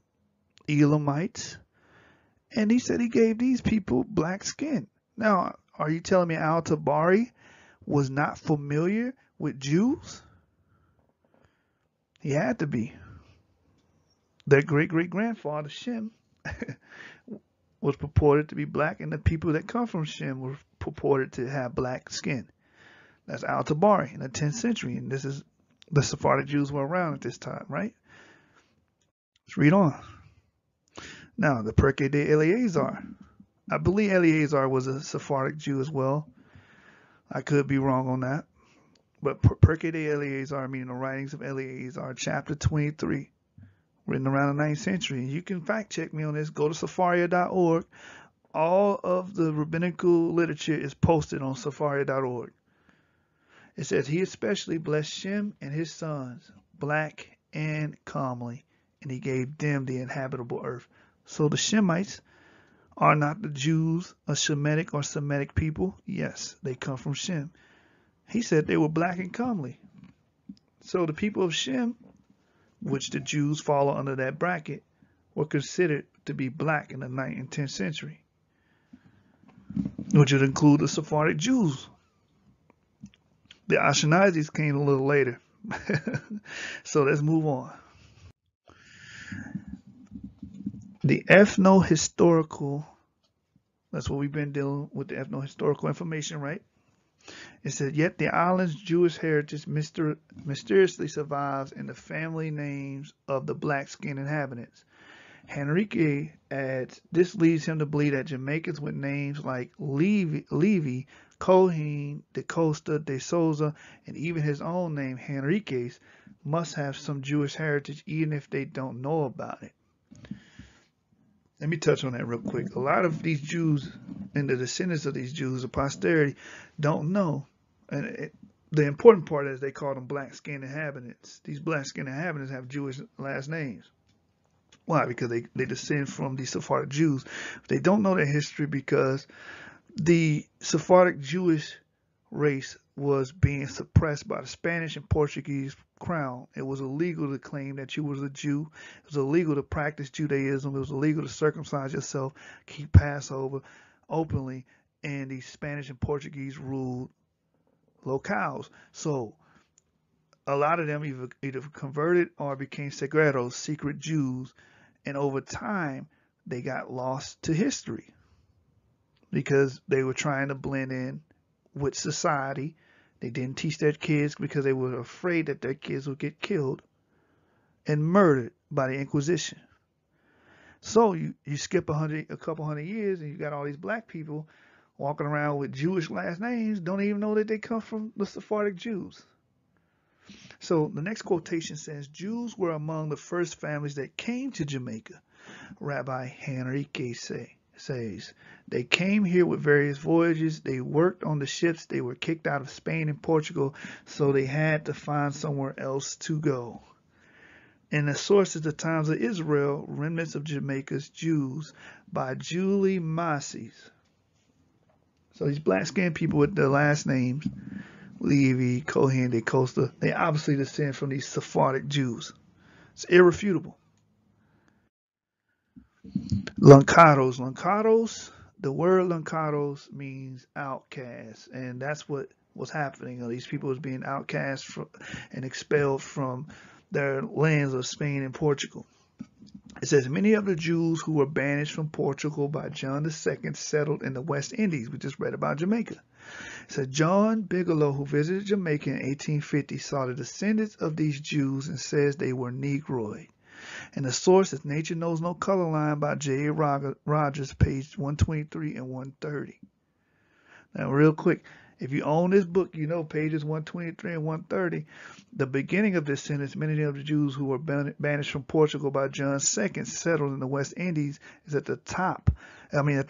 Elamites, and he said he gave these people black skin. Now, are you telling me Al-Tabari was not familiar with Jews? He had to be. Their great-great-grandfather, Shem, was purported to be black, and the people that come from Shem were purported to have black skin. That's Al-Tabari in the 10th century, and this is the Sephardic Jews were around at this time, right? Let's read on. Now, the Pirkei de Eleazar. I believe Eleazar was a Sephardic Jew as well. I could be wrong on that. But Pirkei de Eleazar, meaning the writings of Eleazar, chapter 23, written around the 9th century. You can fact check me on this. Go to Sepharia.org. All of the rabbinical literature is posted on Sepharia.org. It says, he especially blessed Shem and his sons, black and comely, and he gave them the inhabitable earth. So the Shemites are not the Jews, a Shemitic or Semitic people. Yes, they come from Shem. He said they were black and comely. So the people of Shem, which the Jews fall under that bracket, were considered to be black in the 9th and 10th century, which would include the Sephardic Jews. The Ashkenazis came a little later, So let's move on. The ethno-historical, that's what we've been dealing with, the ethno-historical information, right? It said, yet the island's Jewish heritage mysteriously survives in the family names of the black-skinned inhabitants. Henrique adds, this leads him to believe that Jamaicans with names like Levy, Cohen, De Costa, De Souza, and even his own name, Henriques, must have some Jewish heritage even if they don't know about it. Let me touch on that real quick. A lot of these Jews and the descendants of these Jews, the posterity, don't know. And the important part is they call them black-skinned inhabitants. These black-skinned inhabitants have Jewish last names. Why? Because they descend from the Sephardic Jews. They don't know their history because the Sephardic Jewish race was being suppressed by the Spanish and Portuguese crown. It was illegal to claim that you was a Jew. It was illegal to practice Judaism. It was illegal to circumcise yourself, keep Passover openly, and the Spanish and Portuguese ruled locales. So a lot of them either converted or became segredos, secret Jews, and over time they got lost to history because they were trying to blend in with society. They didn't teach their kids because they were afraid that their kids would get killed and murdered by the Inquisition. So you skip a couple hundred years and you got all these black people walking around with Jewish last names, don't even know that they come from the Sephardic Jews. So the next quotation says, Jews were among the first families that came to Jamaica. Rabbi Henrique says, they came here with various voyages. They worked on the ships. They were kicked out of Spain and Portugal, so they had to find somewhere else to go. In the sources, The Times of Israel, Remnants of Jamaica's Jews, by Julie Massey's. So these black-skinned people with their last names, Levy, Cohen, De Costa, they obviously descend from these Sephardic Jews. It's irrefutable. Luncados. The word Luncados means outcast, and that's what was happening. These people was being outcast and expelled from their lands of Spain and Portugal. It says, many of the Jews who were banished from Portugal by John II settled in the West Indies. We just read about Jamaica. It said, John Bigelow, who visited Jamaica in 1850, saw the descendants of these Jews and says they were Negroid. And the source is Nature Knows No Color Line by J.A. Rogers, page 123 and 130. Now, real quick, if you own this book, you know pages 123 and 130. The beginning of this sentence, many of the Jews who were banished from Portugal by John II settled in the West Indies, is at the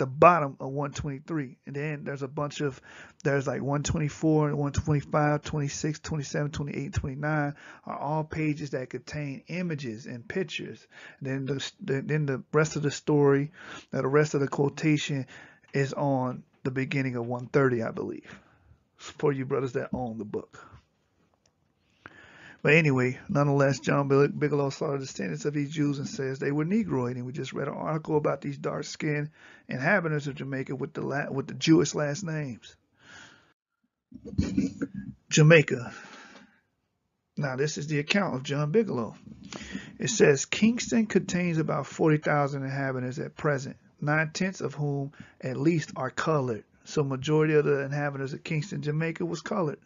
bottom of 123. And then there's like 124 and 125, 26, 27, 28, 29 are all pages that contain images and pictures. And then the rest of the story, the rest of the quotation is on the beginning of 130, I believe, for you brothers that own the book. But anyway, nonetheless, John Bigelow saw the descendants of these Jews and says they were Negroid. And we just read an article about these dark-skinned inhabitants of Jamaica with the Jewish last names. Jamaica. Now, this is the account of John Bigelow. It says, Kingston contains about 40,000 inhabitants at present, 9/10 of whom at least are colored. So majority of the inhabitants of Kingston, Jamaica was colored.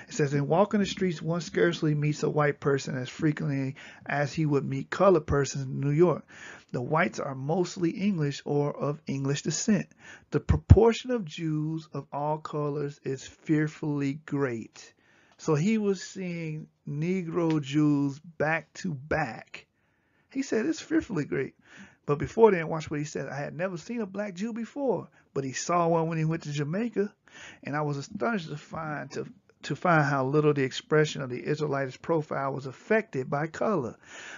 It says, in walking the streets, one scarcely meets a white person as frequently as he would meet colored persons in New York. The whites are mostly English or of English descent. The proportion of Jews of all colors is fearfully great. So he was seeing Negro Jews back to back. He said it's fearfully great. But before then, watch what he said. I had never seen a black Jew before, but he saw one when he went to Jamaica, and I was astonished to find how little the expression of the Israelitish profile was affected by color.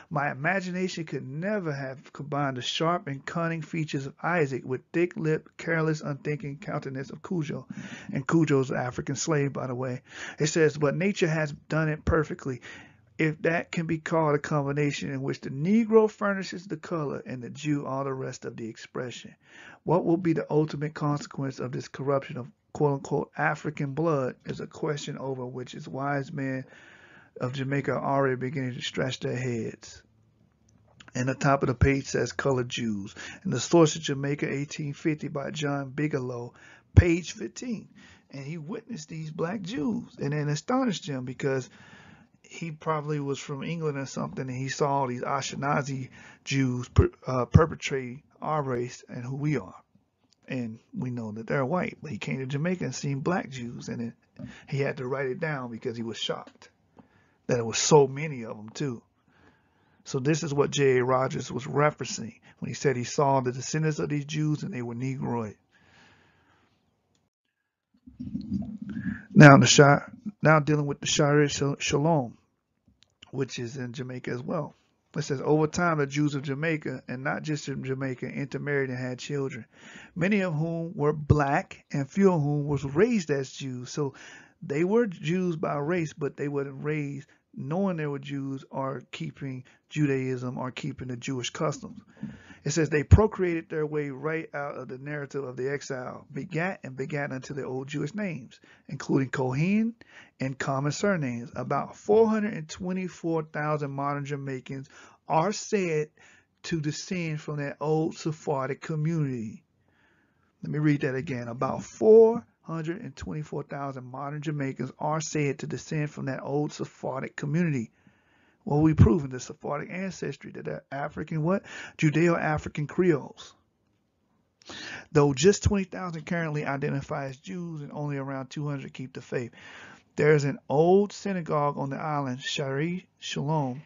My imagination could never have combined the sharp and cunning features of Isaac with thick-lipped, careless, unthinking countenance of Cujo. And Cujo's an African slave, by the way. It says, but nature has done it perfectly, if that can be called a combination in which the Negro furnishes the color and the Jew all the rest of the expression. What will be the ultimate consequence of this corruption of quote-unquote African blood is a question over which its wise men of Jamaica are already beginning to scratch their heads. And the top of the page says colored Jews. And the source is Jamaica 1850 by John Bigelow, page 15. And he witnessed these black Jews, and it astonished him because he probably was from England or something, and he saw all these Ashkenazi Jews perpetrate our race and who we are. And we know that they're white, but he came to Jamaica and seen black Jews, and he had to write it down because he was shocked that it was so many of them too. So this is what J.A. Rogers was referencing when he said he saw the descendants of these Jews and they were Negroid. Now dealing with the Shire Shalom, which is in Jamaica as well. It says, over time, the Jews of Jamaica, and not just in Jamaica, intermarried and had children, many of whom were black and few of whom was raised as Jews. So they were Jews by race, but they weren't raised knowing they were Jews or keeping Judaism or keeping the Jewish customs. It says they procreated their way right out of the narrative of the exile, begat unto the old Jewish names, including Kohen and common surnames. About 424,000 modern Jamaicans are said to descend from that old Sephardic community. Let me read that again. About 424,000 modern Jamaicans are said to descend from that old Sephardic community. Well, we proving the Sephardic ancestry that they're African what? Judeo-African Creoles. Though just 20,000 currently identify as Jews and only around 200 keep the faith. There's an old synagogue on the island, Shire Shalom,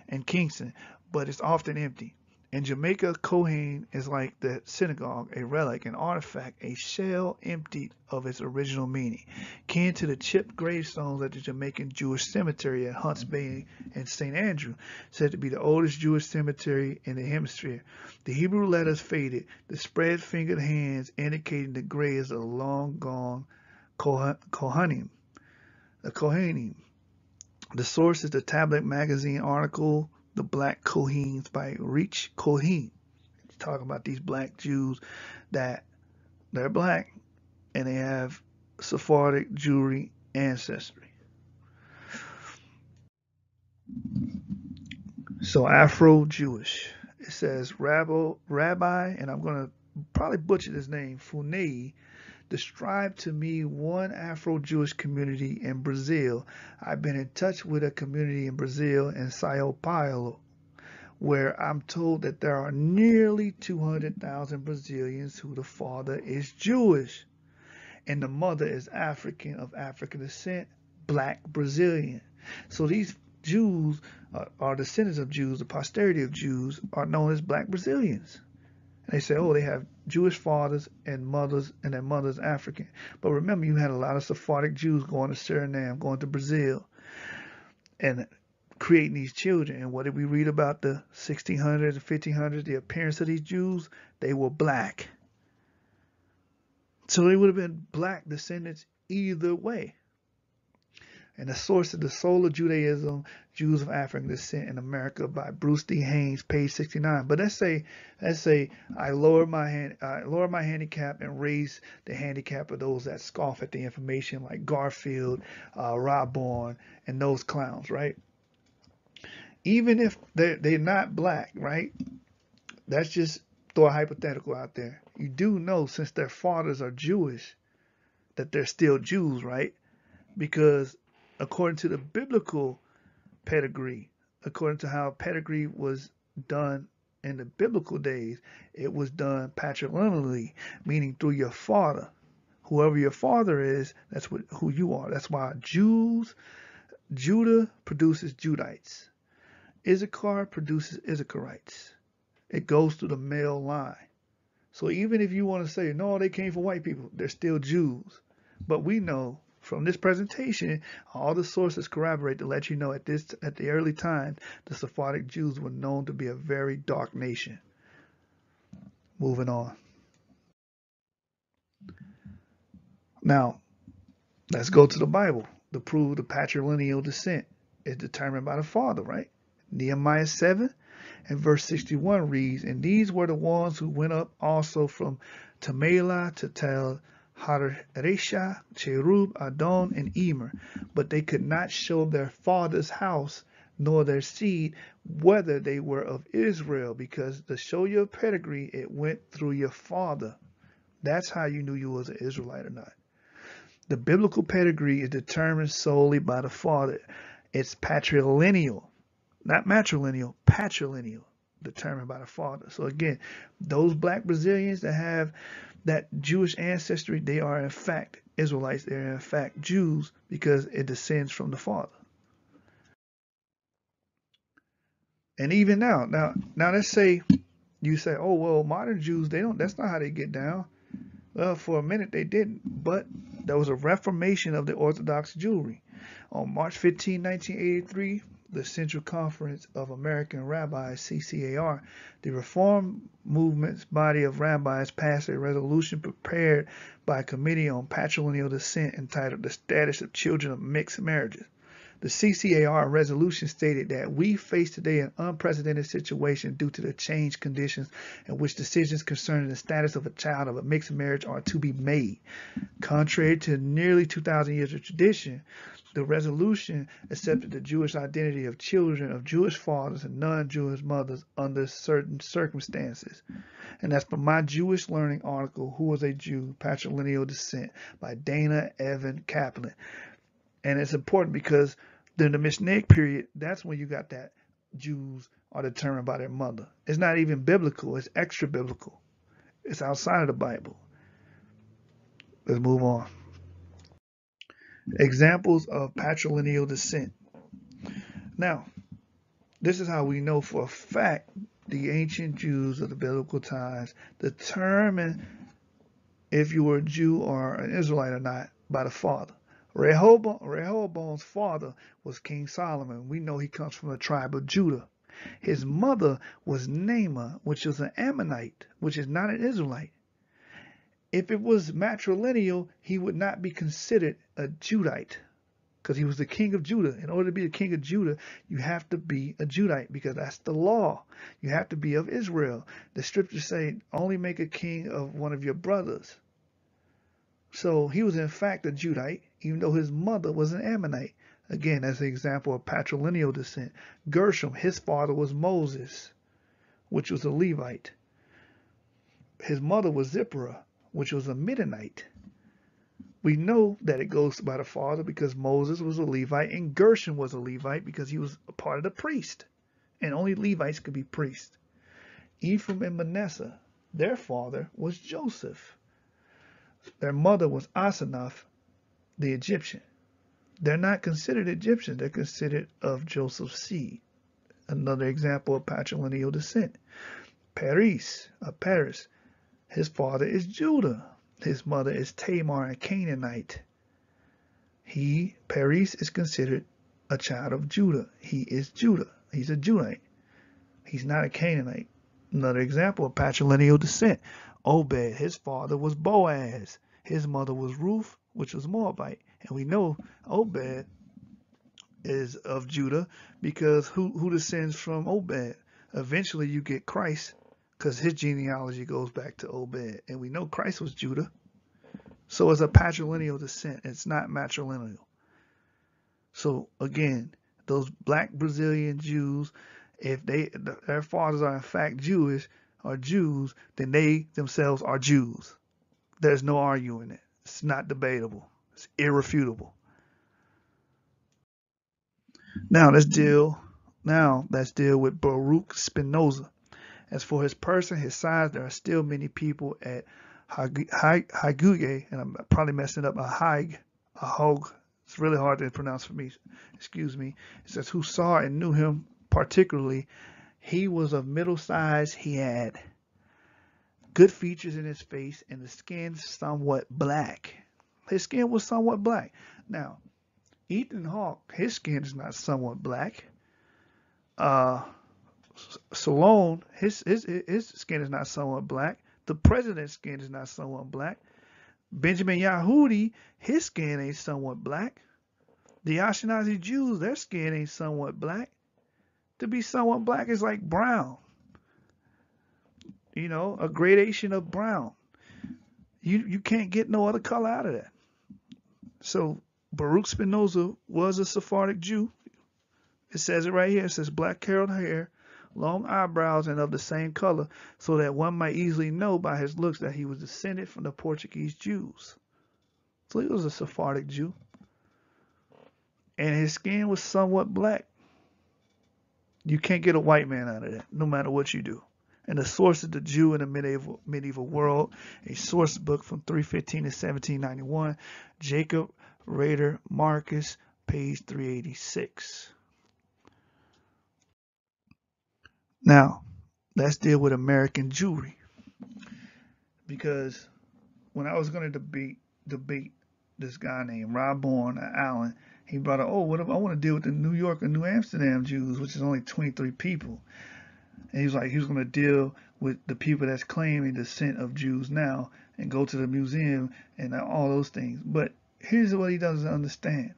in Kingston, but it's often empty. In Jamaica, Kohen is like the synagogue, a relic, an artifact, a shell emptied of its original meaning, kin to the chipped gravestones at the Jamaican Jewish cemetery at Hunts Bay and St. Andrew, said to be the oldest Jewish cemetery in the hemisphere. The Hebrew letters faded, the spread-fingered hands indicating the graves of the long-gone Kohanim. The source is the Tablet magazine article, The Black Koheens by Reach Kohen. He's talking about these black Jews that they're black and they have Sephardic Jewry ancestry. So Afro-Jewish. It says Rabbi, and I'm going to probably butcher this name, Funei, described to me one Afro-Jewish community in Brazil. I've been in touch with a community in Brazil in Sao Paulo, where I'm told that there are nearly 200,000 Brazilians who the father is Jewish and the mother is African, of African descent, black Brazilian. So these Jews are descendants of Jews, the posterity of Jews are known as black Brazilians. And they say, oh, they have Jewish fathers and mothers, and their mother's African. But remember, you had a lot of Sephardic Jews going to Suriname, going to Brazil, and creating these children. And what did we read about the 1600s, 1500s, the appearance of these Jews? They were black. So they would have been black descendants either way. And the source of The Soul of Judaism, Jews of African Descent in America by Bruce D. Haynes, page 69. But let's say I lower my handicap and raise the handicap of those that scoff at the information, like Garfield, Rob Bourne, and those clowns, right? Even if they're not black, right? That's just throw a hypothetical out there. You do know, since their fathers are Jewish, that they're still Jews, right? Because according to the biblical pedigree, according to how pedigree was done in the biblical days, it was done patrilineally, meaning through your father. Whoever your father is, that's who you are. That's why Judah produces Judites. Issachar produces Issacharites. It goes through the male line. So even if you want to say, no, they came from white people, they're still Jews. But we know from this presentation, all the sources corroborate to let you know at the early time, the Sephardic Jews were known to be a very dark nation. Moving on. Now, let's go to the Bible to prove the patrilineal descent is determined by the father, right? Nehemiah 7 and verse 61 reads, and these were the ones who went up also from Tamelah to Tel Haresha, Cherub, Adon, and Emer, but they could not show their father's house nor their seed, whether they were of Israel, because to show your pedigree, it went through your father. That's how you knew you was an Israelite or not. The biblical pedigree is determined solely by the father. It's patrilineal, not matrilineal, patrilineal, determined by the father. So again, those black Brazilians that have that Jewish ancestry, they are in fact Israelites. They're in fact Jews because it descends from the father. And even now let's say you say, oh well, modern Jews, they don't. That's not how they get down. Well, for a minute they didn't, but there was a reformation of the Orthodox Jewry. On March 15, 1983, the Central Conference of American Rabbis, CCAR, the Reform Movement's body of rabbis passed a resolution prepared by a committee on patrilineal descent entitled The Status of Children of Mixed Marriages. The CCAR resolution stated that we face today an unprecedented situation due to the changed conditions in which decisions concerning the status of a child of a mixed marriage are to be made. Contrary to nearly 2,000 years of tradition, the resolution accepted the Jewish identity of children of Jewish fathers and non-Jewish mothers under certain circumstances. And that's from my Jewish Learning article, Who Was a Jew? Patrilineal Descent, by Dana Evan Kaplan. And it's important because during the Mishnaic period, that's when you got that Jews are determined by their mother. It's not even biblical. It's extra biblical. It's outside of the Bible. Let's move on. Examples of patrilineal descent. Now, this is how we know for a fact the ancient Jews of the biblical times determined if you were a Jew or an Israelite or not by the father. Rehoboam's father was King Solomon. We know he comes from the tribe of Judah. His mother was Naamah, which is an Ammonite, which is not an Israelite. If it was matrilineal, he would not be considered a Judite because he was the king of Judah. In order to be the king of Judah, you have to be a Judite because that's the law. You have to be of Israel. The scriptures say only make a king of one of your brothers. So he was in fact a Judite, even though his mother was an Ammonite. Again, that's an example of patrilineal descent. Gershom, his father was Moses, which was a Levite. His mother was Zipporah, which was a Midianite. We know that it goes by the father because Moses was a Levite and Gershom was a Levite because he was a part of the priest. And only Levites could be priests. Ephraim and Manasseh, their father was Joseph. Their mother was Asenath, the Egyptian. They're not considered Egyptians. They're considered of Joseph's seed. Another example of patrilineal descent. Paris, his father is Judah. His mother is Tamar, a Canaanite. Paris, is considered a child of Judah. He is Judah. He's a Judite. He's not a Canaanite. Another example of patrilineal descent. Obed, his father was Boaz. His mother was Ruth, which was Moabite. And we know Obed is of Judah because who descends from Obed? Eventually you get Christ because his genealogy goes back to Obed. And we know Christ was Judah. So it's a patrilineal descent. It's not matrilineal. So again, those black Brazilian Jews, if their fathers are in fact Jewish or Jews, then they themselves are Jews. There's no arguing it. It's not debatable. It's irrefutable. Now let's deal with Baruch Spinoza. As for his person, his size, there are still many people at Haguge, and I'm probably messing up, Ahog. It's really hard to pronounce for me. Excuse me. It says, who saw and knew him particularly. He was of middle size. He had good features in his face, and the skin somewhat black. His skin was somewhat black. Now, Ethan Hawke, his skin is not somewhat black. Salone, his skin is not somewhat black. The president's skin is not somewhat black. Benjamin Yahudi, his skin ain't somewhat black. The Ashkenazi Jews, their skin ain't somewhat black. To be somewhat black is like brown. You know, a gradation of brown. You can't get no other color out of that. So Baruch Spinoza was a Sephardic Jew. It says it right here. It says black curled hair, long eyebrows, and of the same color, so that one might easily know by his looks that he was descended from the Portuguese Jews. So he was a Sephardic Jew. And his skin was somewhat black. You can't get a white man out of that, no matter what you do. And the source is the Jew in the medieval world, a source book from 315 to 1791, Jacob Rader Marcus, page 386. Now, let's deal with American Jewry. Because when I was going to debate this guy named Rob Bourne at Allen, he brought up, what if I want to deal with the New York and New Amsterdam Jews, which is only 23 people. And he was like, he was going to deal with the people that's claiming descent of Jews now and go to the museum and all those things. But here's what he doesn't understand.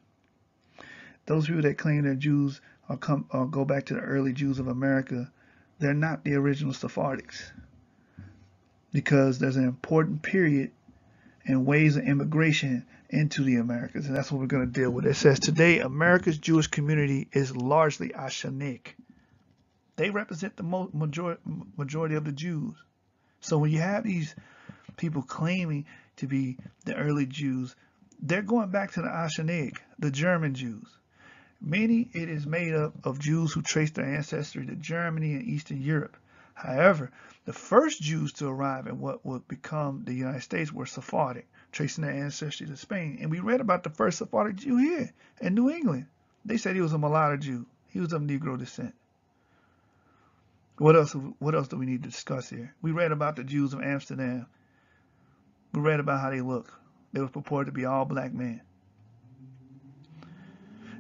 Those people that claim they're Jews or go back to the early Jews of America, they're not the original Sephardics. Because there's an important period and ways of immigration into the Americas. And that's what we're going to deal with. It says, today, America's Jewish community is largely Ashenic. They represent the majority of the Jews. So when you have these people claiming to be the early Jews, they're going back to the Ashenic, the German Jews. Many, it is made up of Jews who trace their ancestry to Germany and Eastern Europe. However, the first Jews to arrive in what would become the United States were Sephardic, tracing their ancestry to Spain. And we read about the first Sephardic Jew here in New England. They said he was a mulatto Jew. He was of Negro descent. What else do we need to discuss here? We read about the Jews of Amsterdam. We read about how they look. They were purported to be all black men.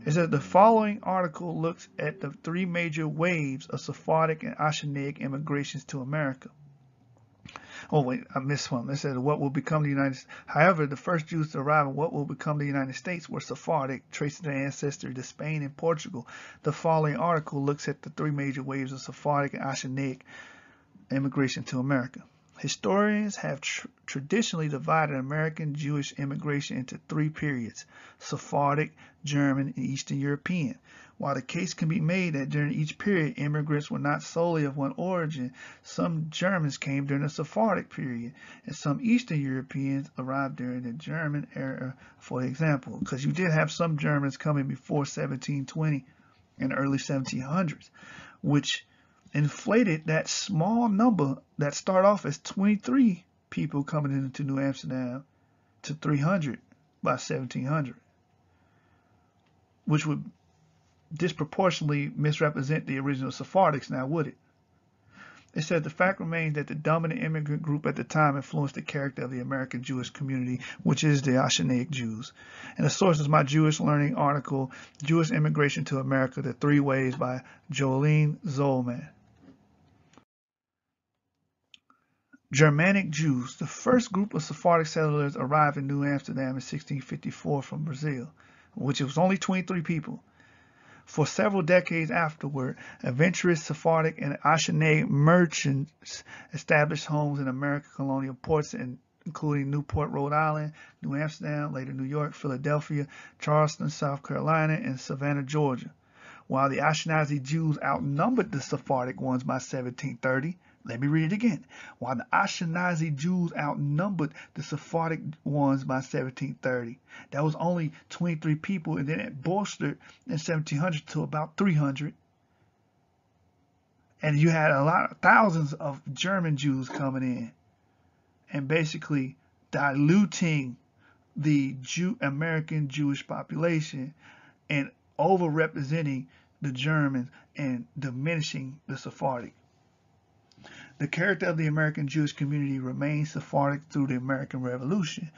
It says the following article looks at the three major waves of Sephardic and Ashenic immigrations to America. Oh wait, I missed one. It says what will become the United States. However, the first Jews to arrive in what will become the United States were Sephardic, tracing their ancestry to Spain and Portugal. The following article looks at the three major waves of Sephardic and Ashenic immigration to America. Historians have traditionally divided American Jewish immigration into three periods: Sephardic, German, and Eastern European. While the case can be made that during each period immigrants were not solely of one origin, some Germans came during the Sephardic period, and some Eastern Europeans arrived during the German era, for example, because you did have some Germans coming before 1720 and early 1700s, which inflated that small number that start off as 23 people coming into New Amsterdam to 300 by 1700, which would disproportionately misrepresent the original Sephardics, now would it? It said the fact remains that the dominant immigrant group at the time influenced the character of the American Jewish community, which is the Ashenic Jews. And the source is my Jewish Learning article, Jewish Immigration to America, The Three Ways by Jolene Zolman. Germanic Jews. The first group of Sephardic settlers arrived in New Amsterdam in 1654 from Brazil, which was only 23 people. For several decades afterward, adventurous Sephardic and Ashenic merchants established homes in American colonial ports, including Newport, Rhode Island, New Amsterdam, later New York, Philadelphia, Charleston, South Carolina, and Savannah, Georgia. While the Ashkenazi Jews outnumbered the Sephardic ones by 1730, let me read it again. While the Ashkenazi Jews outnumbered the Sephardic ones by 1730, that was only 23 people, and then it bolstered in 1700 to about 300. And you had thousands of German Jews coming in and basically diluting the American Jewish population and overrepresenting the Germans and diminishing the Sephardic. The character of the American Jewish community remained Sephardic through the American Revolution,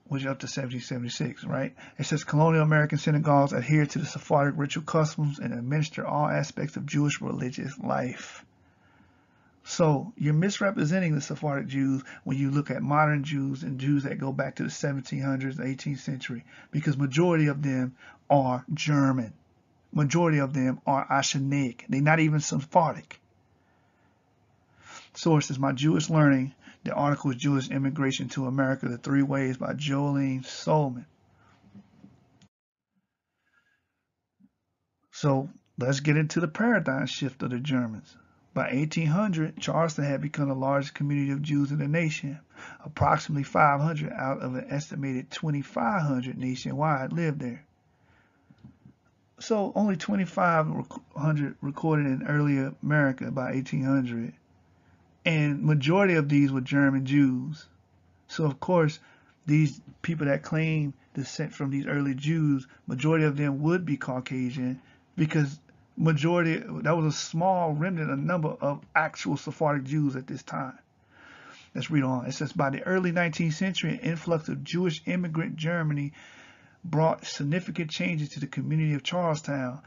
which is up to 1776, right? It says colonial American synagogues adhere to the Sephardic ritual customs and administer all aspects of Jewish religious life. So you're misrepresenting the Sephardic Jews when you look at modern Jews and Jews that go back to the 1700s, 18th century, because majority of them are German. Majority of them are Ashenic. They're not even Sephardic. Source is my Jewish Learning, The article is Jewish Immigration to America, The Three Ways by Jolene Solomon. So let's get into the paradigm shift of the Germans. By 1800, Charleston had become the largest community of Jews in the nation. Approximately 500 out of an estimated 2,500 nationwide lived there. So only 2,500 recorded in early America by 1800. And majority of these were German Jews. So of course, these people that claim descent from these early Jews, majority of them would be Caucasian, because that was a small remnant, a number of actual Sephardic Jews at this time. Let's read on. It says, by the early 19th century, an influx of Jewish immigrant Germany brought significant changes to the community of Charlestown.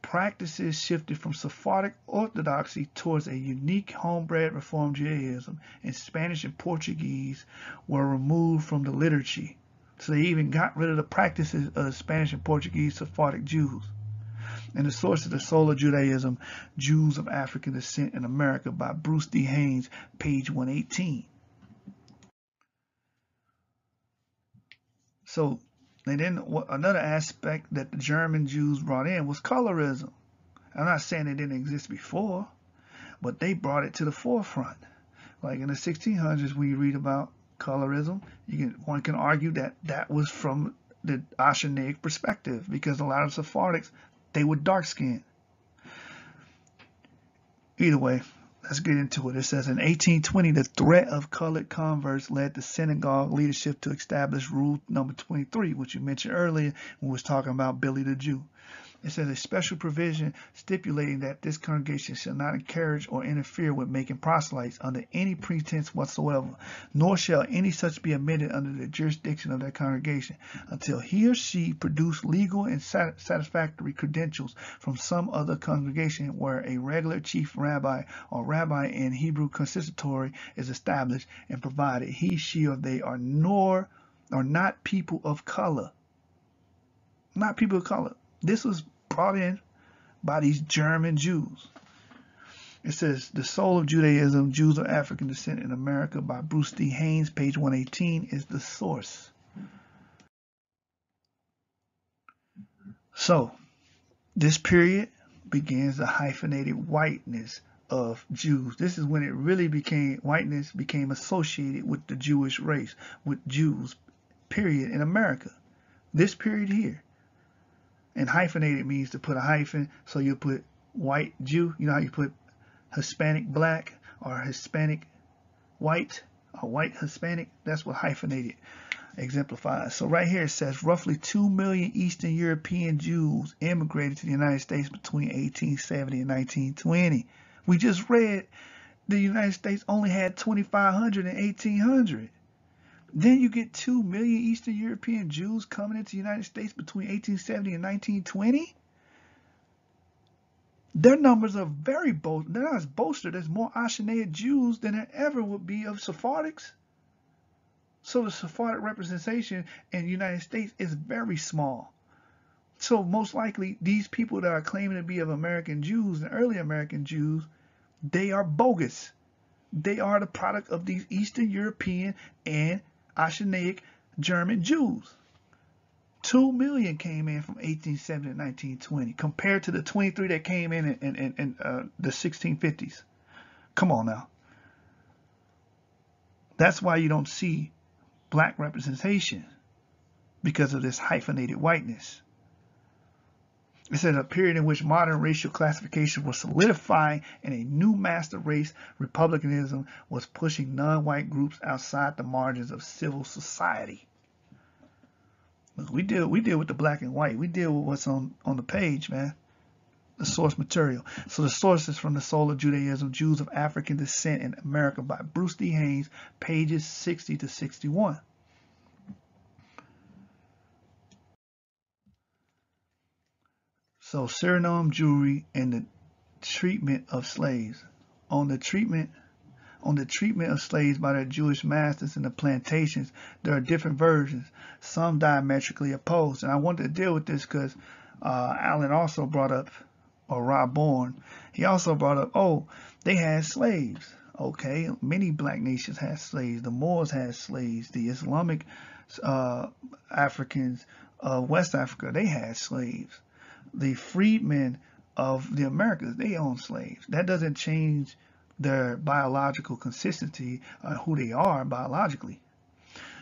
Practices shifted from Sephardic orthodoxy towards a unique homebred Reform Judaism, and Spanish and Portuguese were removed from the liturgy. So they even got rid of the practices of the Spanish and Portuguese Sephardic Jews. And the source of the Soul of Judaism, Jews of African Descent in America by Bruce D. Haynes, page 118. So, and then another aspect that the German Jews brought in was colorism. I'm not saying it didn't exist before, but they brought it to the forefront. Like in the 1600s, when you read about colorism, one can argue that was from the Ashanaic perspective, because a lot of Sephardics, they were dark-skinned. Either way, let's get into it. It says, in 1820, the threat of colored converts led the synagogue leadership to establish rule number 23, which you mentioned earlier when we was talking about Billy the Jew. It says a special provision stipulating that this congregation shall not encourage or interfere with making proselytes under any pretense whatsoever, nor shall any such be admitted under the jurisdiction of that congregation until he or she produce legal and satisfactory credentials from some other congregation where a regular chief rabbi or rabbi in Hebrew consistory is established, and provided he, she, or they are not people of color. Not people of color. This was brought in by these German Jews. It says, The Soul of Judaism, Jews of African Descent in America by Bruce D. Haynes, page 118, is the source. So, this period begins the hyphenated whiteness of Jews. This is when it really whiteness became associated with the Jewish race, with Jews, period, in America. This period here. And hyphenated means to put a hyphen, so you put white Jew, you know how you put Hispanic black, or Hispanic white, or white Hispanic? That's what hyphenated exemplifies. So right here it says roughly 2 million Eastern European Jews immigrated to the United States between 1870 and 1920. We just read the United States only had 2,500 in 1800. Then you get 2 million Eastern European Jews coming into the United States between 1870 and 1920. Their numbers are very bold. They're not as boasted. There's more Ashanaic Jews than there ever would be of Sephardics. So the Sephardic representation in the United States is very small. So most likely these people that are claiming to be of American Jews and early American Jews, they are bogus. They are the product of these Eastern European and Ashanaic German Jews. 2 million came in from 1870 to 1920 compared to the 23 that came in the 1650s. Come on now. That's why you don't see black representation, because of this hyphenated whiteness. It says a period in which modern racial classification was solidifying and a new master race, republicanism, was pushing non-white groups outside the margins of civil society. Look, we deal with the black and white. We deal with what's on the page, man. The source material. So the source is from The Soul of Judaism, Jews of African Descent in America by Bruce D. Haynes, pages 60 to 61. So Suriname Jewry and the treatment of slaves. On the treatment of slaves by their Jewish masters in the plantations, there are different versions, some diametrically opposed. And I wanted to deal with this because Alan also brought up, or Rob Bourne, he also brought up, oh, they had slaves. Okay, many black nations had slaves. The Moors had slaves. The Islamic Africans of West Africa, they had slaves. The freedmen of the Americas, they owned slaves. That doesn't change their biological consistency or who they are biologically.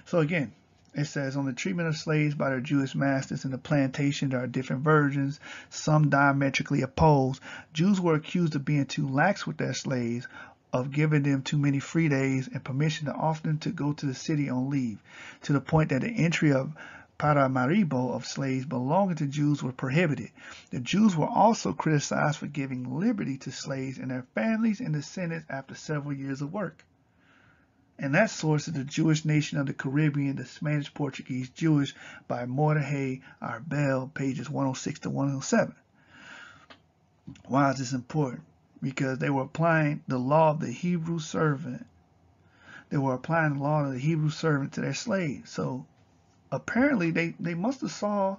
So again, it says on the treatment of slaves by their Jewish masters in the plantation, there are different versions, some diametrically opposed. Jews were accused of being too lax with their slaves, of giving them too many free days and permission to often to go to the city on leave, to the point that the entry of Paramaribo of slaves belonging to Jews were prohibited. The Jews were also criticized for giving liberty to slaves and their families and descendants after several years of work. And that source is the Jewish Nation of the Caribbean, the Spanish Portuguese Jewish by Mordechai Arbel, pages 106 to 107. Why is this important? Because they were applying the law of the Hebrew servant. They were applying the law of the Hebrew servant to their slaves. So apparently they must have saw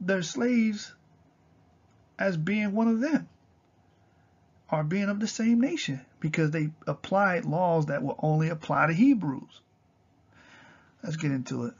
their slaves as being one of them, or being of the same nation, because they applied laws that will only apply to Hebrews. Let's get into it.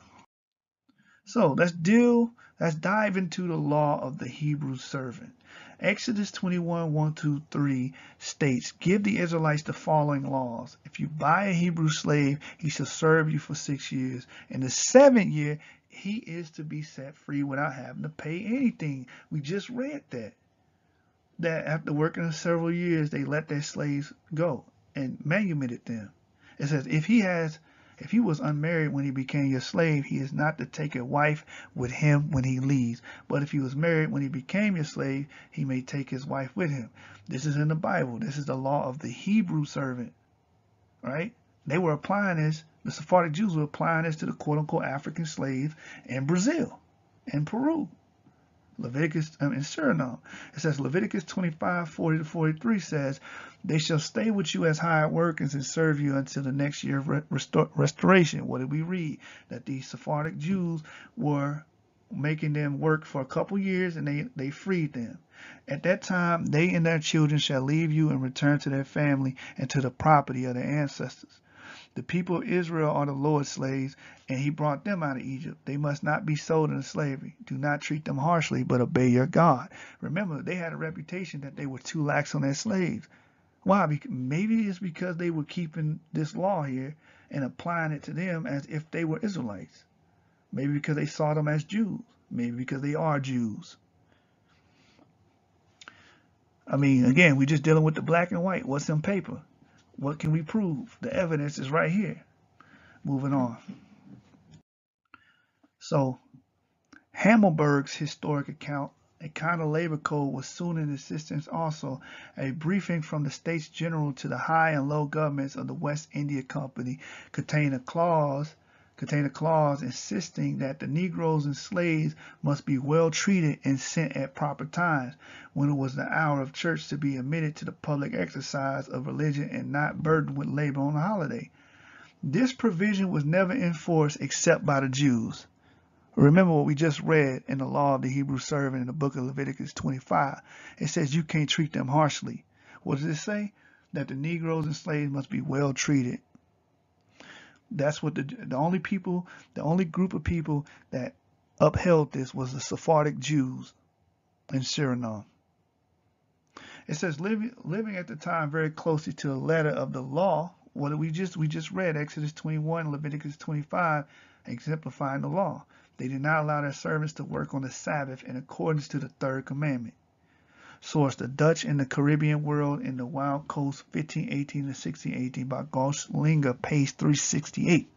So let's dive into the law of the Hebrew servant. Exodus 21, 1-3 states, give the Israelites the following laws. If you buy a Hebrew slave, he shall serve you for 6 years. In the 7th year, he is to be set free without having to pay anything. We just read that after working several years, they let their slaves go and manumitted them. It says, if he was unmarried when he became your slave, he is not to take a wife with him when he leaves. But if he was married when he became your slave, he may take his wife with him. This is in the Bible. This is the law of the Hebrew servant, right? They were applying this, the Sephardic Jews were applying this to the quote-unquote African slaves in Brazil and Peru. Leviticus in Suriname. It says Leviticus 25, 40-43 says, they shall stay with you as hired workers and serve you until the next year of restoration. What did we read? That these Sephardic Jews were making them work for a couple years, and they freed them. At that time, they and their children shall leave you and return to their family and to the property of their ancestors. The people of Israel are the Lord's slaves, and he brought them out of Egypt. They must not be sold into slavery. Do not treat them harshly, but obey your God. Remember, they had a reputation that they were too lax on their slaves. Why? Maybe it's because they were keeping this law here and applying it to them as if they were Israelites. Maybe because they saw them as Jews. Maybe because they are Jews. I mean, again, we're just dealing with the black and white. What's in paper? What can we prove? The evidence is right here. Moving on. So, Hammelberg's historic account, a kind of labor code, was soon in existence also. A briefing from the States General to the high and low governments of the West India Company contained a clause insisting that the Negroes and slaves must be well treated and sent at proper times, when it was the hour of church, to be admitted to the public exercise of religion and not burdened with labor on a holiday. This provision was never enforced except by the Jews. Remember what we just read in the law of the Hebrew servant in the book of Leviticus 25. It says you can't treat them harshly. What does it say? That the Negroes and slaves must be well treated. That's what the only group of people that upheld this was the Sephardic Jews in Suriname. It says living at the time very closely to the letter of the law. What we just read, Exodus 21, Leviticus 25, exemplifying the law. They did not allow their servants to work on the Sabbath in accordance to the third commandment. Source: The Dutch in the Caribbean World in the Wild Coast, 1518 to 1618 by Goslinga, page 368.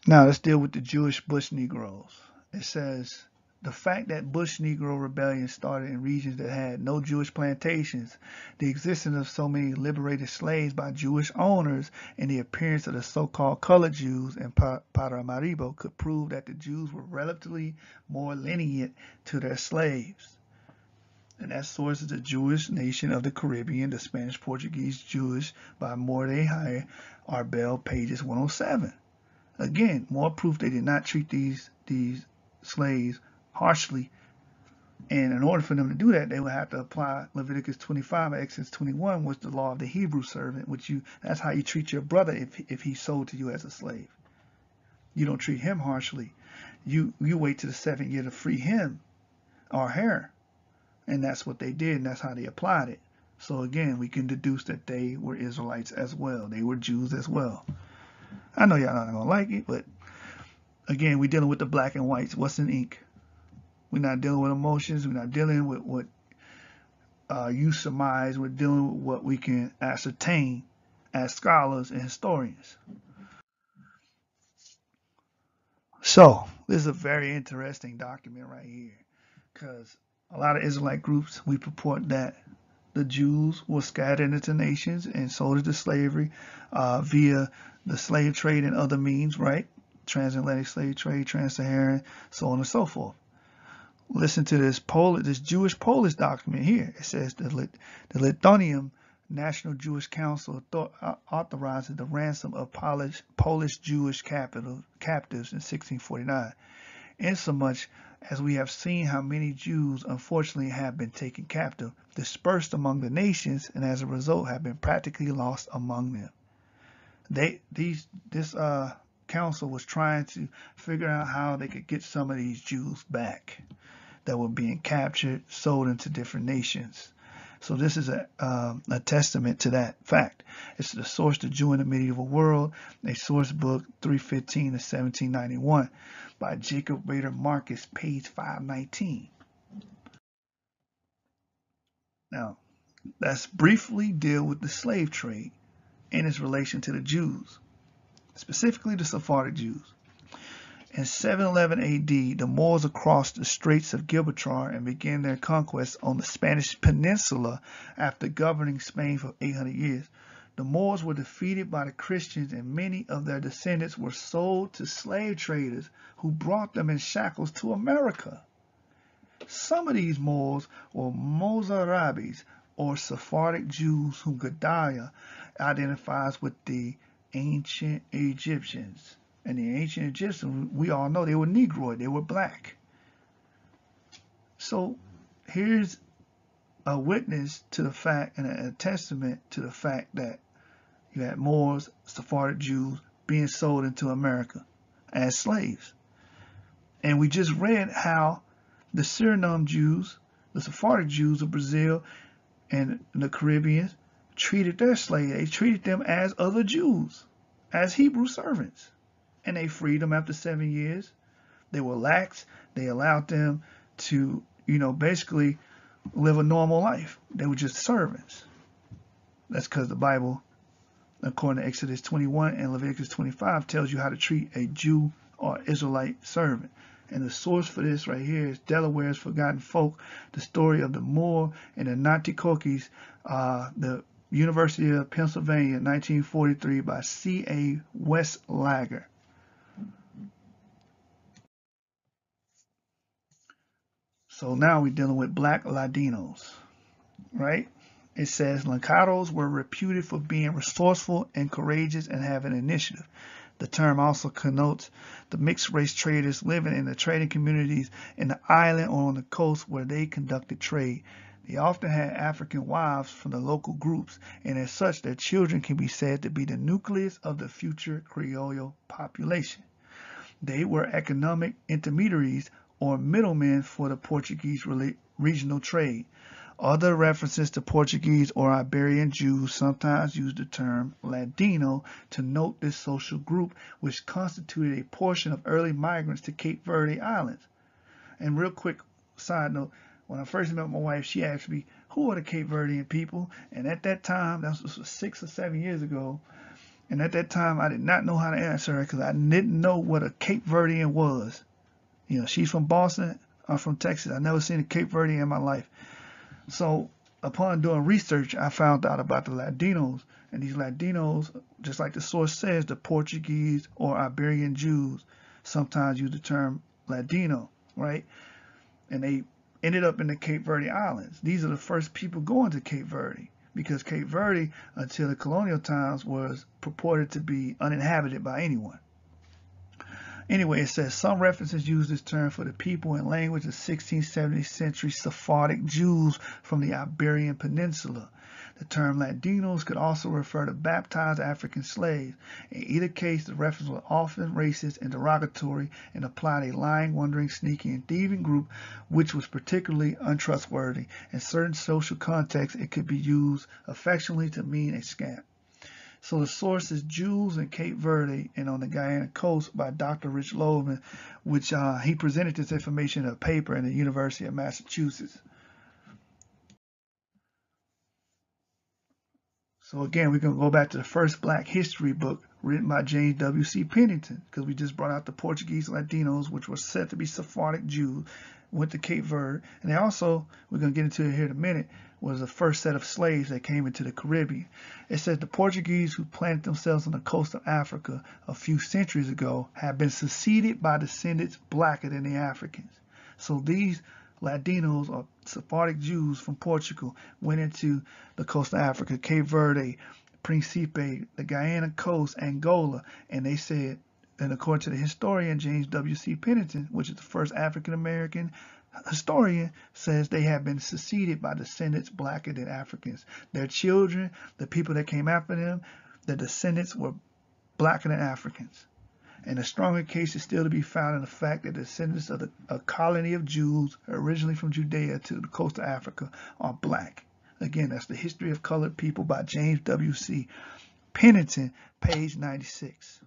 Now let's deal with the Jewish bush Negroes. It says, the fact that bush Negro rebellion started in regions that had no Jewish plantations, the existence of so many liberated slaves by Jewish owners, and the appearance of the so-called colored Jews in Paramaribo could prove that the Jews were relatively more lenient to their slaves. And that source is the Jewish Nation of the Caribbean, the Spanish Portuguese Jewish by Mordechai Arbel, pages 107. Again, more proof they did not treat these slaves harshly And in order for them to do that, they would have to apply Leviticus 25 and Exodus 21, which is the law of the Hebrew servant, that's how you treat your brother if he's sold to you as a slave. You don't treat him harshly. You wait till the 7th year to free him or her. And that's what they did, and that's how they applied it. So again, we can deduce that they were Israelites as well. They were Jews as well. I know y'all not going to like it, but again, we're dealing with the black and whites. What's in ink? We're not dealing with emotions. We're not dealing with what you surmise. We're dealing with what we can ascertain as scholars and historians. So this is a very interesting document right here, because a lot of Israelite groups, we purport that the Jews were scattered into nations and sold into slavery via the slave trade and other means, right? Transatlantic slave trade, trans-Saharan, so on and so forth. Listen to this Jewish-Polish document here. It says the Lithuanian National Jewish Council authorizes the ransom of Polish Jewish captives in 1649, insomuch as we have seen how many Jews unfortunately have been taken captive, dispersed among the nations, and as a result have been practically lost among them. This council was trying to figure out how they could get some of these Jews back that were being captured, sold into different nations. So this is a testament to that fact. It's the source, The Jew in the Medieval World, a source book 315 to 1791 by Jacob Rader Marcus, page 519. Now, let's briefly deal with the slave trade and its relation to the Jews, specifically the Sephardi Jews. In 711 AD, the Moors crossed the Straits of Gibraltar and began their conquest on the Spanish peninsula after governing Spain for 800 years. The Moors were defeated by the Christians, and many of their descendants were sold to slave traders who brought them in shackles to America. Some of these Moors were Mozarabes, or Sephardic Jews, whom Gedaliah identifies with the ancient Egyptians. And the ancient Egyptians, we all know they were Negroid, they were black. So here's a witness to the fact and a testament to the fact that you had Moors, Sephardic Jews being sold into America as slaves. And we just read how the Suriname Jews, the Sephardic Jews of Brazil and the Caribbean treated their slaves. They treated them as other Jews, as Hebrew servants. And they freed them after 7 years. They were lax. They allowed them to, basically live a normal life. They were just servants. That's because the Bible, according to Exodus 21 and Leviticus 25, tells you how to treat a Jew or Israelite servant. And the source for this right here is Delaware's Forgotten Folk, the story of the Moor and the Nanticokees, the University of Pennsylvania, 1943, by C.A. Westlager. So now we're dealing with black Ladinos, right? It says Lancados were reputed for being resourceful and courageous and having initiative. The term also connotes the mixed race traders living in the trading communities in the island or on the coast where they conducted trade. They often had African wives from the local groups, and as such, their children can be said to be the nucleus of the future Creole population. They were economic intermediaries or middlemen for the Portuguese regional trade. Other references to Portuguese or Iberian Jews sometimes use the term Ladino to note this social group, which constituted a portion of early migrants to Cape Verde Islands. And real quick side note, when I first met my wife, she asked me, who are the Cape Verdean people? And at that time, that was 6 or 7 years ago, and at that time, I did not know how to answer her because I didn't know what a Cape Verdean was. She's from Boston. I'm from Texas. I've never seen a Cape Verdean in my life. So upon doing research, I found out about the Ladinos. And these Ladinos, just like the source says, the Portuguese or Iberian Jews sometimes use the term Ladino, right? And they ended up in the Cape Verde Islands. These are the first people going to Cape Verde, because Cape Verde, until the colonial times, was purported to be uninhabited by anyone. Anyway, it says some references use this term for the people and language of 16th, 17th century Sephardic Jews from the Iberian Peninsula. The term Latinos could also refer to baptized African slaves. In either case, the reference was often racist and derogatory and applied a lying, wandering, sneaking, and thieving group which was particularly untrustworthy. In certain social contexts, it could be used affectionately to mean a scamp. So the source is Jews in Cape Verde and on the Guyana coast by Dr. Rich Loveman, which he presented this information in a paper in the University of Massachusetts. So again, we're going to go back to the first Black history book written by James W.C. Pennington, because we just brought out the Portuguese Latinos, which were said to be Sephardic Jews, went to Cape Verde. And they also, we're going to get into it here in a minute, was the first set of slaves that came into the Caribbean. It says the Portuguese who planted themselves on the coast of Africa a few centuries ago have been succeeded by descendants blacker than the Africans. So these Latinos or Sephardic Jews from Portugal went into the coast of Africa, Cape Verde, Principe, the Guyana coast, Angola, and they said, and according to the historian James W.C. Pennington, which is the first African-American historian, says they have been succeeded by descendants blacker than Africans. Their children, the people that came after them, the descendants were blacker than Africans. And a stronger case is still to be found in the fact that the descendants of a colony of Jews originally from Judea to the coast of Africa are black. Again, that's The History of Colored People by James W.C. Pennington, page 96.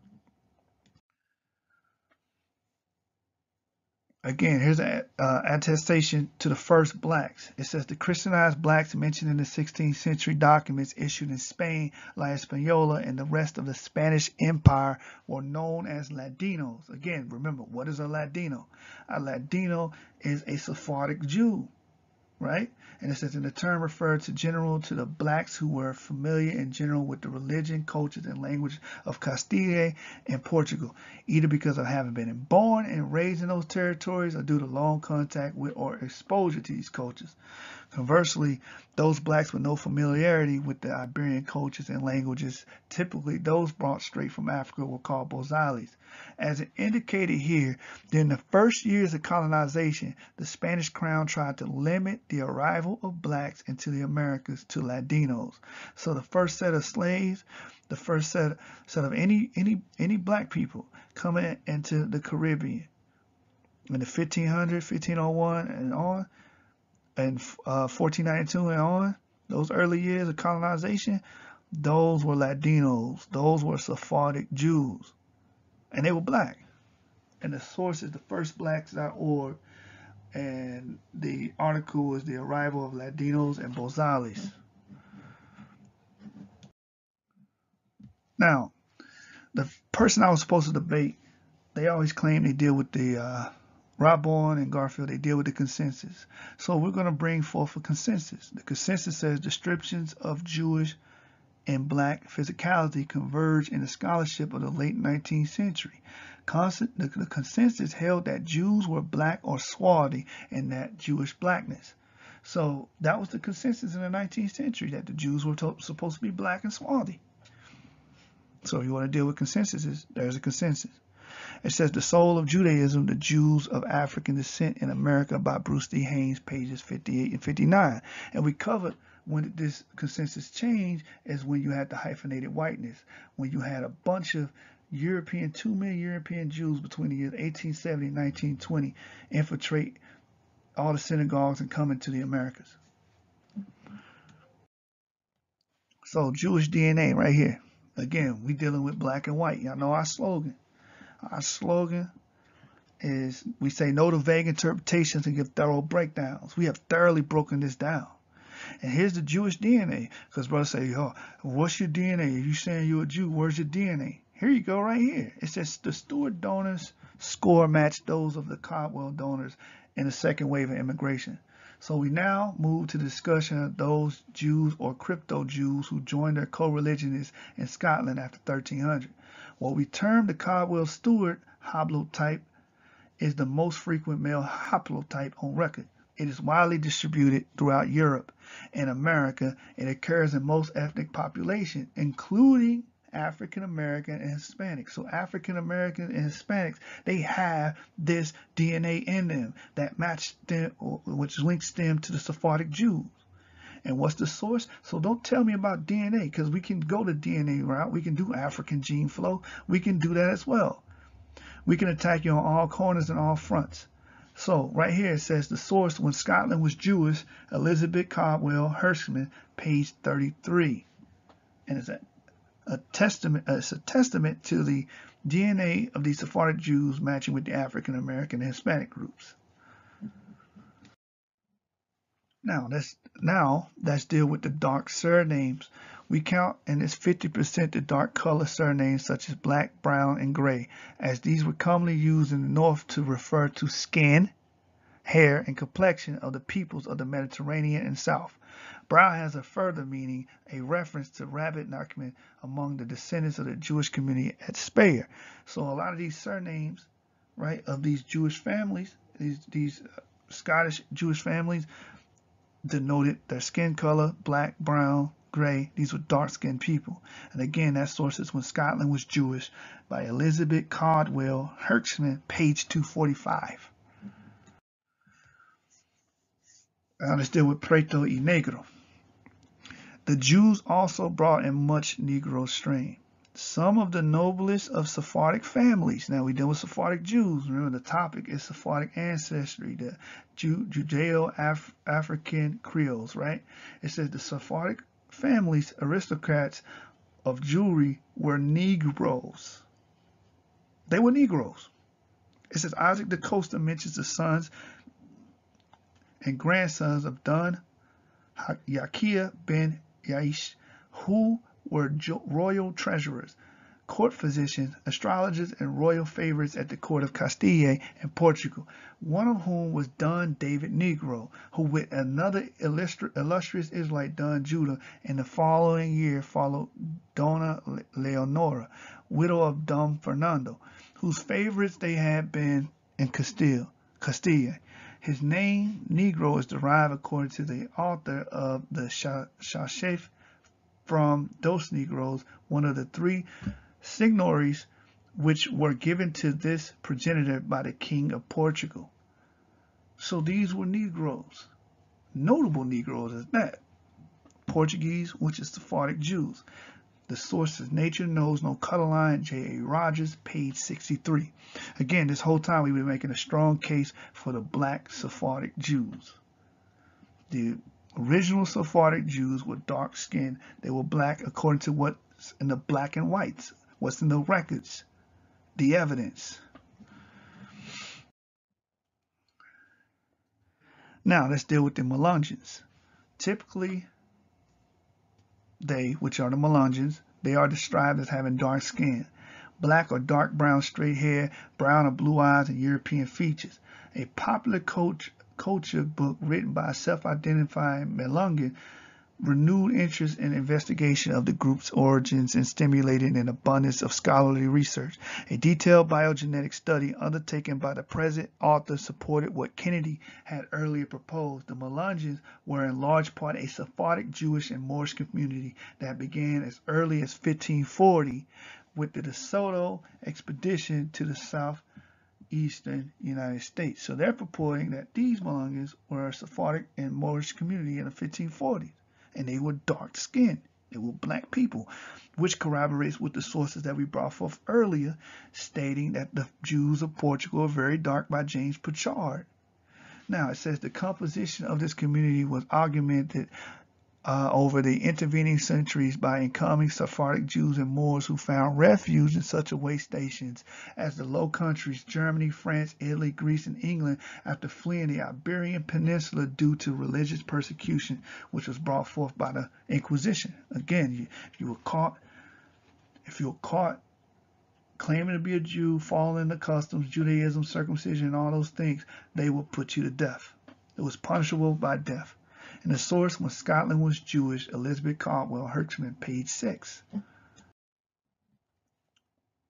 Again, here's an attestation to the first blacks. It says the Christianized blacks mentioned in the 16th century documents issued in Spain, La Española, and the rest of the Spanish Empire were known as Latinos. Again, remember, what is a Latino? A Latino is a Sephardic Jew, right? And it says, and the term referred to the blacks who were familiar in general with the religion, cultures, and language of Castile and Portugal, either because of having been born and raised in those territories or due to long contact with or exposure to these cultures. Conversely, those blacks with no familiarity with the Iberian cultures and languages, typically those brought straight from Africa, were called Bozales. As indicated here, during the first years of colonization, the Spanish crown tried to limit the arrival of blacks into the Americas to Latinos. So the first set of slaves, the first set of any black people coming into the Caribbean in the 1500, 1501 and on, and 1492 and on, those early years of colonization, those were Latinos. Those were Sephardic Jews. And they were black. And the source is thefirstblacks.org. And the article is The Arrival of Latinos and Bozales. Now, the person I was supposed to debate, they always claim they deal with the Robborn and Garfield, they deal with the consensus. So we're going to bring forth a consensus. The consensus says descriptions of Jewish and black physicality converge in the scholarship of the late 19th century. The consensus held that Jews were black or swarthy and that Jewish blackness. So that was the consensus in the 19th century, that the Jews were supposed to be black and swarthy. So if you want to deal with consensuses, there's a consensus. It says The Soul of Judaism, The Jews of African Descent in America by Bruce D. Haynes, pages 58 and 59. And we covered when this consensus changed is when you had the hyphenated whiteness, when you had a bunch of 2 million European Jews between the years 1870 and 1920 infiltrate all the synagogues and come into the Americas. So Jewish DNA right here. Again, we dealing with black and white. Y'all know our slogan. Our slogan is, we say no to vague interpretations and give thorough breakdowns. We have thoroughly broken this down. And here's the Jewish DNA. Because brothers say, oh, what's your DNA? If you're saying you're a Jew, where's your DNA? Here you go right here. It says the Stewart donors score matched those of the Caldwell donors in the second wave of immigration. So we now move to the discussion of those Jews or crypto-Jews who joined their co-religionists in Scotland after 1300. What we term the Caldwell-Stewart haplotype is the most frequent male haplotype on record. It is widely distributed throughout Europe and America. It occurs in most ethnic populations, including African American and Hispanic. So African Americans and Hispanics, they have this DNA in them that match them, which links them to the Sephardic Jews. And what's the source? So don't tell me about DNA, because we can go the DNA route. We can do African gene flow. We can do that as well. We can attack you on all corners and all fronts. So right here it says the source, when Scotland was Jewish, Elizabeth Caldwell Hirschman, page 33. And it's a testament to the DNA of the Sephardic Jews matching with the African American and Hispanic groups. Now let's deal with the dark surnames. We count, and it's 50% the dark color surnames such as black, brown, and gray, as these were commonly used in the North to refer to skin, hair, and complexion of the peoples of the Mediterranean and South. Brown has a further meaning, a reference to rabbit knocking among the descendants of the Jewish community at Speyer. So a lot of these surnames, right, of these Jewish families, these Scottish Jewish families, denoted their skin color, black, brown, gray. These were dark-skinned people. And again, that source is When Scotland Was Jewish by Elizabeth Caldwell Hirschman, page 245. Now let's deal with Preto y Negro. The Jews also brought in much Negro strain. Some of the noblest of Sephardic families. Now we deal with Sephardic Jews. Remember, the topic is Sephardic ancestry, the Judeo-African Creoles, right? It says the Sephardic families, aristocrats of Jewry, were Negroes. They were Negroes. It says Isaac da Costa mentions the sons and grandsons of Don Yakia ben Yaish, who were royal treasurers, court physicians, astrologers, and royal favorites at the court of Castile and Portugal, one of whom was Don David Negro, who with another illustrious Israelite, Don Judah, in the following year followed Dona Leonora, widow of Don Fernando, whose favorites they had been in Castile. His name, Negro, is derived, according to the author of the Shashef, from Dos Negroes, one of the three signories which were given to this progenitor by the King of Portugal. So these were Negroes, notable Negroes as that. Portuguese, which is Sephardic Jews. The source is Nature Knows No Color Line, J.A. Rogers, page 63. Again, this whole time we've been making a strong case for the black Sephardic Jews. The original Sephardic Jews were dark skinned. They were black according to what's in the black and whites, what's in the records, the evidence. Now let's deal with the Melungeons. Typically, they, which are the Melungeons, they are described as having dark skin, black or dark brown straight hair, brown or blue eyes, and European features. A popular culture book written by a self-identifying Melungeon renewed interest in investigation of the group's origins and stimulated an abundance of scholarly research. A detailed biogenetic study undertaken by the present author supported what Kennedy had earlier proposed. The Melungeons were in large part a Sephardic Jewish and Moorish community that began as early as 1540 with the DeSoto expedition to the southeastern United States. So they're purporting that these Melungeons were a Sephardic and Moorish community in the 1540s. And they were dark-skinned. They were black people, which corroborates with the sources that we brought forth earlier, stating that the Jews of Portugal are very dark by James Pritchard. Now, it says the composition of this community was augmented over the intervening centuries by incoming Sephardic Jews and Moors who found refuge in such away stations as the Low Countries, Germany, France, Italy, Greece, and England, after fleeing the Iberian Peninsula due to religious persecution, which was brought forth by the Inquisition. Again, if you were caught claiming to be a Jew, following the customs, Judaism, circumcision, and all those things, they would put you to death. It was punishable by death. And the source, When Scotland Was Jewish, Elizabeth Caldwell Hirschman, page 6.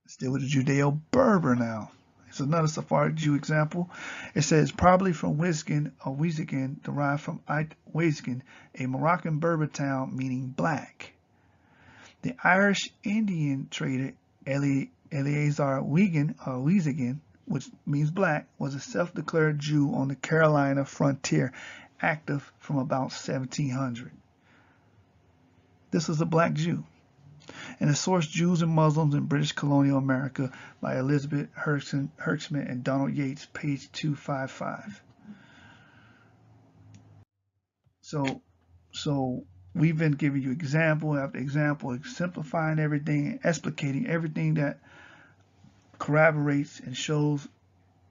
Let's deal with the Judeo-Berber now. It's another Sephardic Jew example. It says, probably from Wizgan or Weizgan, derived from Ait Weizgan, a Moroccan Berber town meaning black. The Irish Indian trader Eleazar Wiesingen, which means black, was a self-declared Jew on the Carolina frontier, active from about 1700. This was a black Jew. And the source Jews and Muslims in British Colonial America by Elizabeth Herxman and Donald Yates, page 255. So we've been giving you example after example, simplifying everything and explicating everything that corroborates and shows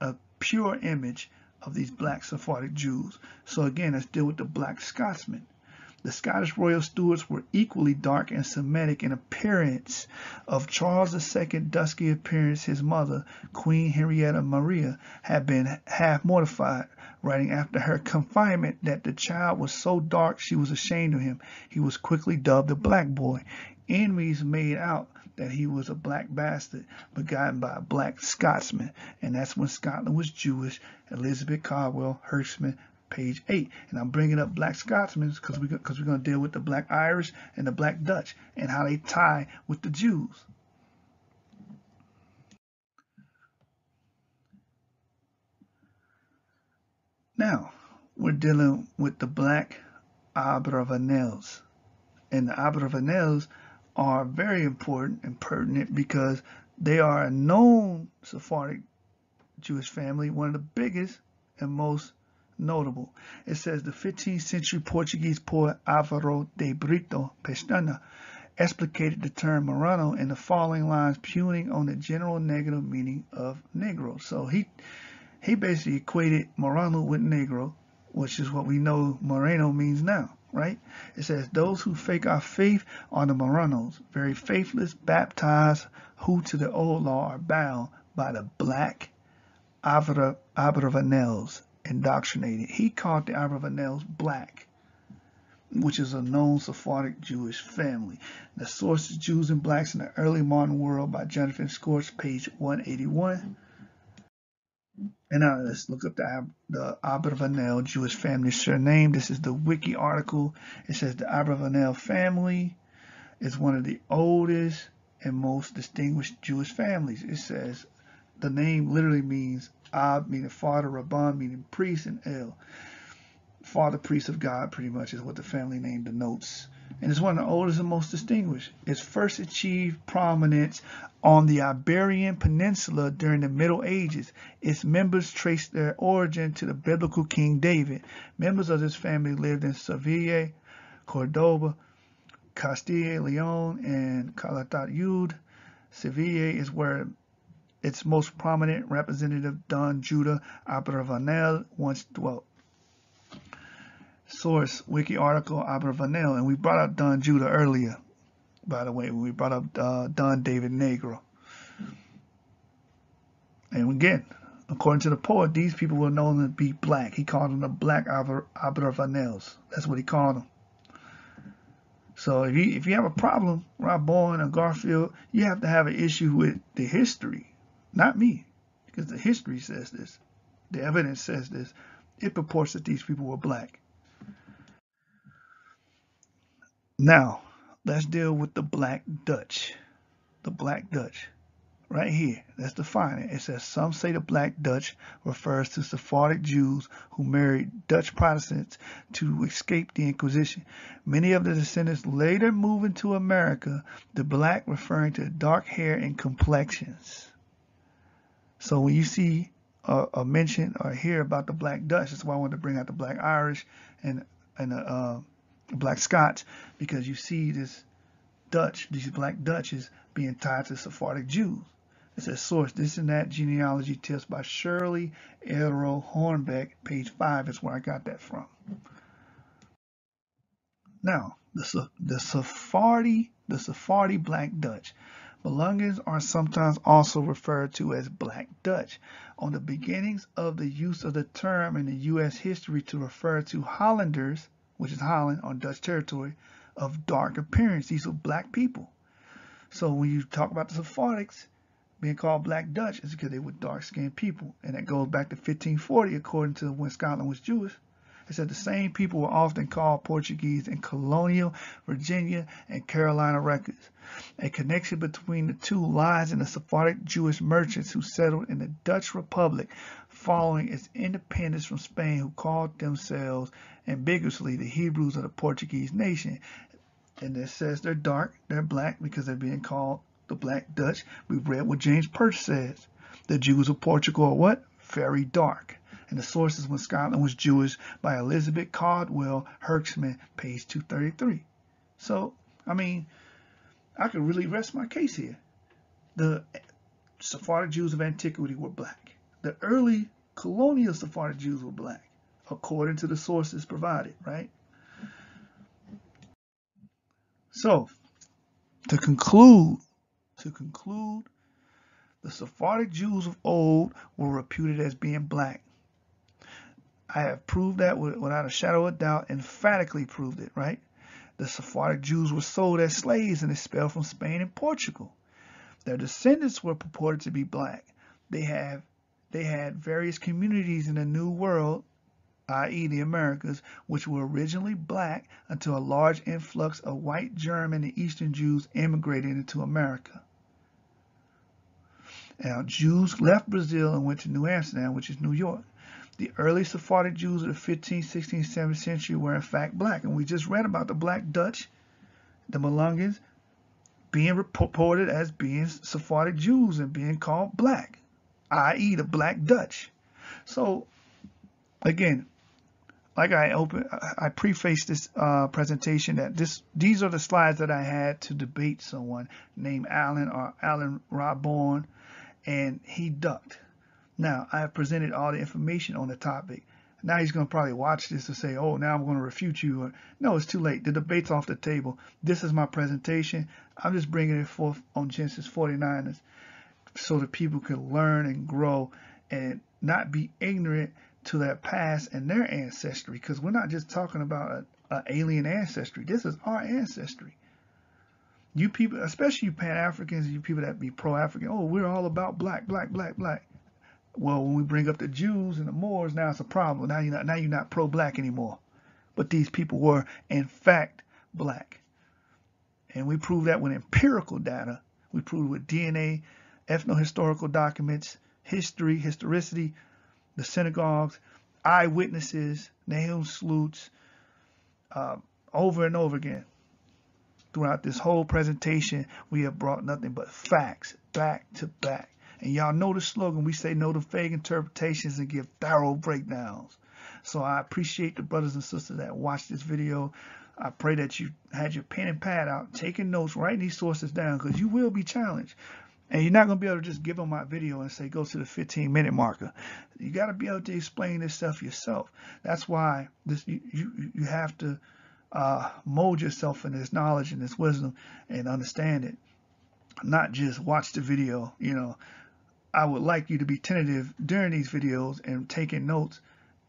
a pure image of these black Sephardic Jews. So again, let's deal with the black Scotsmen. The Scottish royal stewards were equally dark and Semitic in appearance. Of Charles II dusky appearance, his mother, Queen Henrietta Maria, had been half mortified, writing after her confinement that the child was so dark she was ashamed of him. He was quickly dubbed a black boy. Enemies made out that he was a black bastard begotten by a black Scotsman, and that's when Scotland was Jewish. Elizabeth Caldwell Herxman, page 8. And I'm bringing up black Scotsmen because we're going to deal with the black Irish and the black Dutch and how they tie with the Jews. Now, we're dealing with the black Abravanels. And the Abravanels are very important and pertinent because they are a known Sephardic Jewish family, one of the biggest and most notable. It says the 15th century Portuguese poet Álvaro de Brito Pestana explicated the term Marrano in the following lines, pugning on the general negative meaning of Negro. So he basically equated Marrano with Negro, which is what we know Moreno means now, right? It says those who fake our faith are the Marranos, very faithless, baptized, who to the old law are bound by the black Abravanels, indoctrinated. He called the Abravanels black, which is a known Sephardic Jewish family. The source is Jews and Blacks in the Early Modern World by Jonathan Scorch, page 181. And now let's look up the Abravanel Jewish family surname. This is the wiki article. It says the Abravanel family is one of the oldest and most distinguished Jewish families. It says the name literally means Ab, meaning father, Rabban, meaning priest, and El, father, priest of God, pretty much is what the family name denotes. And it's one of the oldest and most distinguished. It first achieved prominence on the Iberian Peninsula during the Middle Ages. Its members trace their origin to the biblical King David. Members of this family lived in Seville, Cordoba, Castile, Leon, and Calatayud. Seville is where its most prominent representative, Don Judah Abravanel, once dwelt. Source, wiki article, Abravanel. And we brought up Don Judah earlier, by the way, when we brought up Don David Negro. And again, according to the poet, these people were known to be black. He called them the black Abravanels. That's what he called them. So if you have a problem, Rob Bowen or Garfield, you have to have an issue with the history. Not me, because the history says this. The evidence says this. It purports that these people were black. Now, let's deal with the black Dutch. The black Dutch. Right here, let's define it. It says some say the black Dutch refers to Sephardic Jews who married Dutch Protestants to escape the Inquisition. Many of the descendants later moved into America, the black referring to dark hair and complexions. So when you see a mention or hear about the black Dutch, that's why I wanted to bring out the black Irish and the black Scots, because you see this Dutch, these black Dutches being tied to Sephardic Jews. It says source, this and that genealogy tips by Shirley Elro Hornbeck, page 5 is where I got that from. Now, the Sephardi black Dutch. Belongings are sometimes also referred to as black Dutch. On the beginnings of the use of the term in the U.S. history to refer to Hollanders, which is Holland on Dutch territory, of dark appearance. These are black people. So when you talk about the Sephardics being called black Dutch, it's because they were dark-skinned people. And that goes back to 1540, according to when Scotland was Jewish. It said the same people were often called Portuguese in colonial Virginia and Carolina records. A connection between the two lies in the Sephardic Jewish merchants who settled in the Dutch Republic following its independence from Spain, who called themselves ambiguously the Hebrews of the Portuguese nation. And it says they're dark, they're black because they're being called the Black Dutch. We read what James Perch says. The Jews of Portugal are what? Very dark. And the sources when Scotland was Jewish by Elizabeth Caldwell Herxman, page 233. So, I mean, I could really rest my case here. The Sephardic Jews of antiquity were black. The early colonial Sephardic Jews were black, according to the sources provided, right? So, to conclude, the Sephardic Jews of old were reputed as being black. I have proved that without a shadow of doubt, emphatically proved it, right? The Sephardic Jews were sold as slaves and expelled from Spain and Portugal. Their descendants were purported to be black. They had various communities in the New World, i.e. the Americas, which were originally black until a large influx of white German and Eastern Jews immigrated into America. Now, Jews left Brazil and went to New Amsterdam, which is New York. The early Sephardic Jews of the 15th, 16th, 17th century were in fact black. And we just read about the Black Dutch, the Malungans, being reported as being Sephardic Jews and being called black, i.e. the Black Dutch. So, again, like I prefaced this presentation that these are the slides that I had to debate someone named Alan Robborn, and he ducked. Now, I have presented all the information on the topic. Now he's going to probably watch this and say, oh, now I'm going to refute you. Or, no, it's too late. The debate's off the table. This is my presentation. I'm just bringing it forth on Genesis49ERS so that people can learn and grow and not be ignorant to their past and their ancestry. Because we're not just talking about an alien ancestry. This is our ancestry. You people, especially you Pan-Africans, you people that be pro-African, oh, we're all about black, black, black, black. Well, when we bring up the Jews and the Moors, now it's a problem. Now you're not pro-black anymore. But these people were, in fact, black. And we prove that with empirical data. We prove it with DNA, ethno-historical documents, history, historicity, the synagogues, eyewitnesses, Nahum Sloots, over and over again. Throughout this whole presentation, we have brought nothing but facts back to back. And y'all know the slogan, we say no to vague interpretations and give thorough breakdowns. So I appreciate the brothers and sisters that watched this video. I pray that you had your pen and pad out, taking notes, writing these sources down, because you will be challenged. And you're not going to be able to just give them my video and say, go to the 15-minute marker. You got to be able to explain this stuff yourself. That's why you have to mold yourself in this knowledge and this wisdom and understand it. Not just watch the video, you know. I would like you to be tentative during these videos and taking notes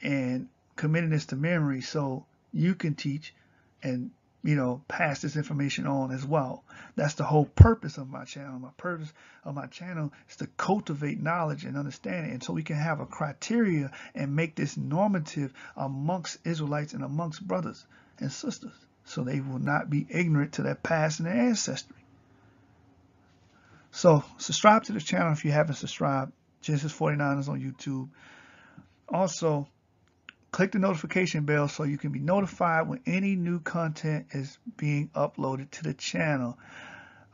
and committing this to memory so you can teach and, you know, pass this information on as well. That's the whole purpose of my channel. My purpose of my channel is to cultivate knowledge and understanding, and so we can have a criteria and make this normative amongst Israelites and amongst brothers and sisters so they will not be ignorant to their past and their ancestry. So subscribe to the channel if you haven't subscribed. Genesis49ERS on YouTube. Also, click the notification bell so you can be notified when any new content is being uploaded to the channel.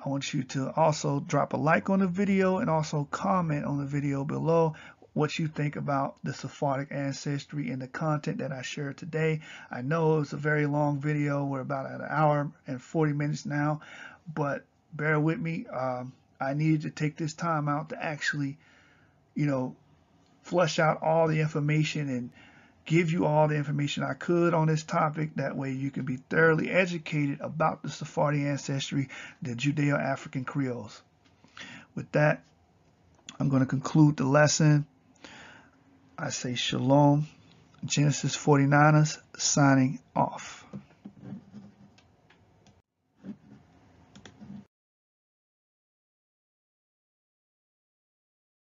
I want you to also drop a like on the video and also comment on the video below what you think about the Sephardic ancestry and the content that I shared today. I know it's a very long video. We're about at 1 hour and 40 minutes now, but bear with me. I needed to take this time out to actually, you know, flush out all the information and give you all the information I could on this topic. That way you can be thoroughly educated about the Sephardi ancestry, the Judeo-African Creoles. With that, I'm going to conclude the lesson. I say shalom. Genesis49ERS signing off.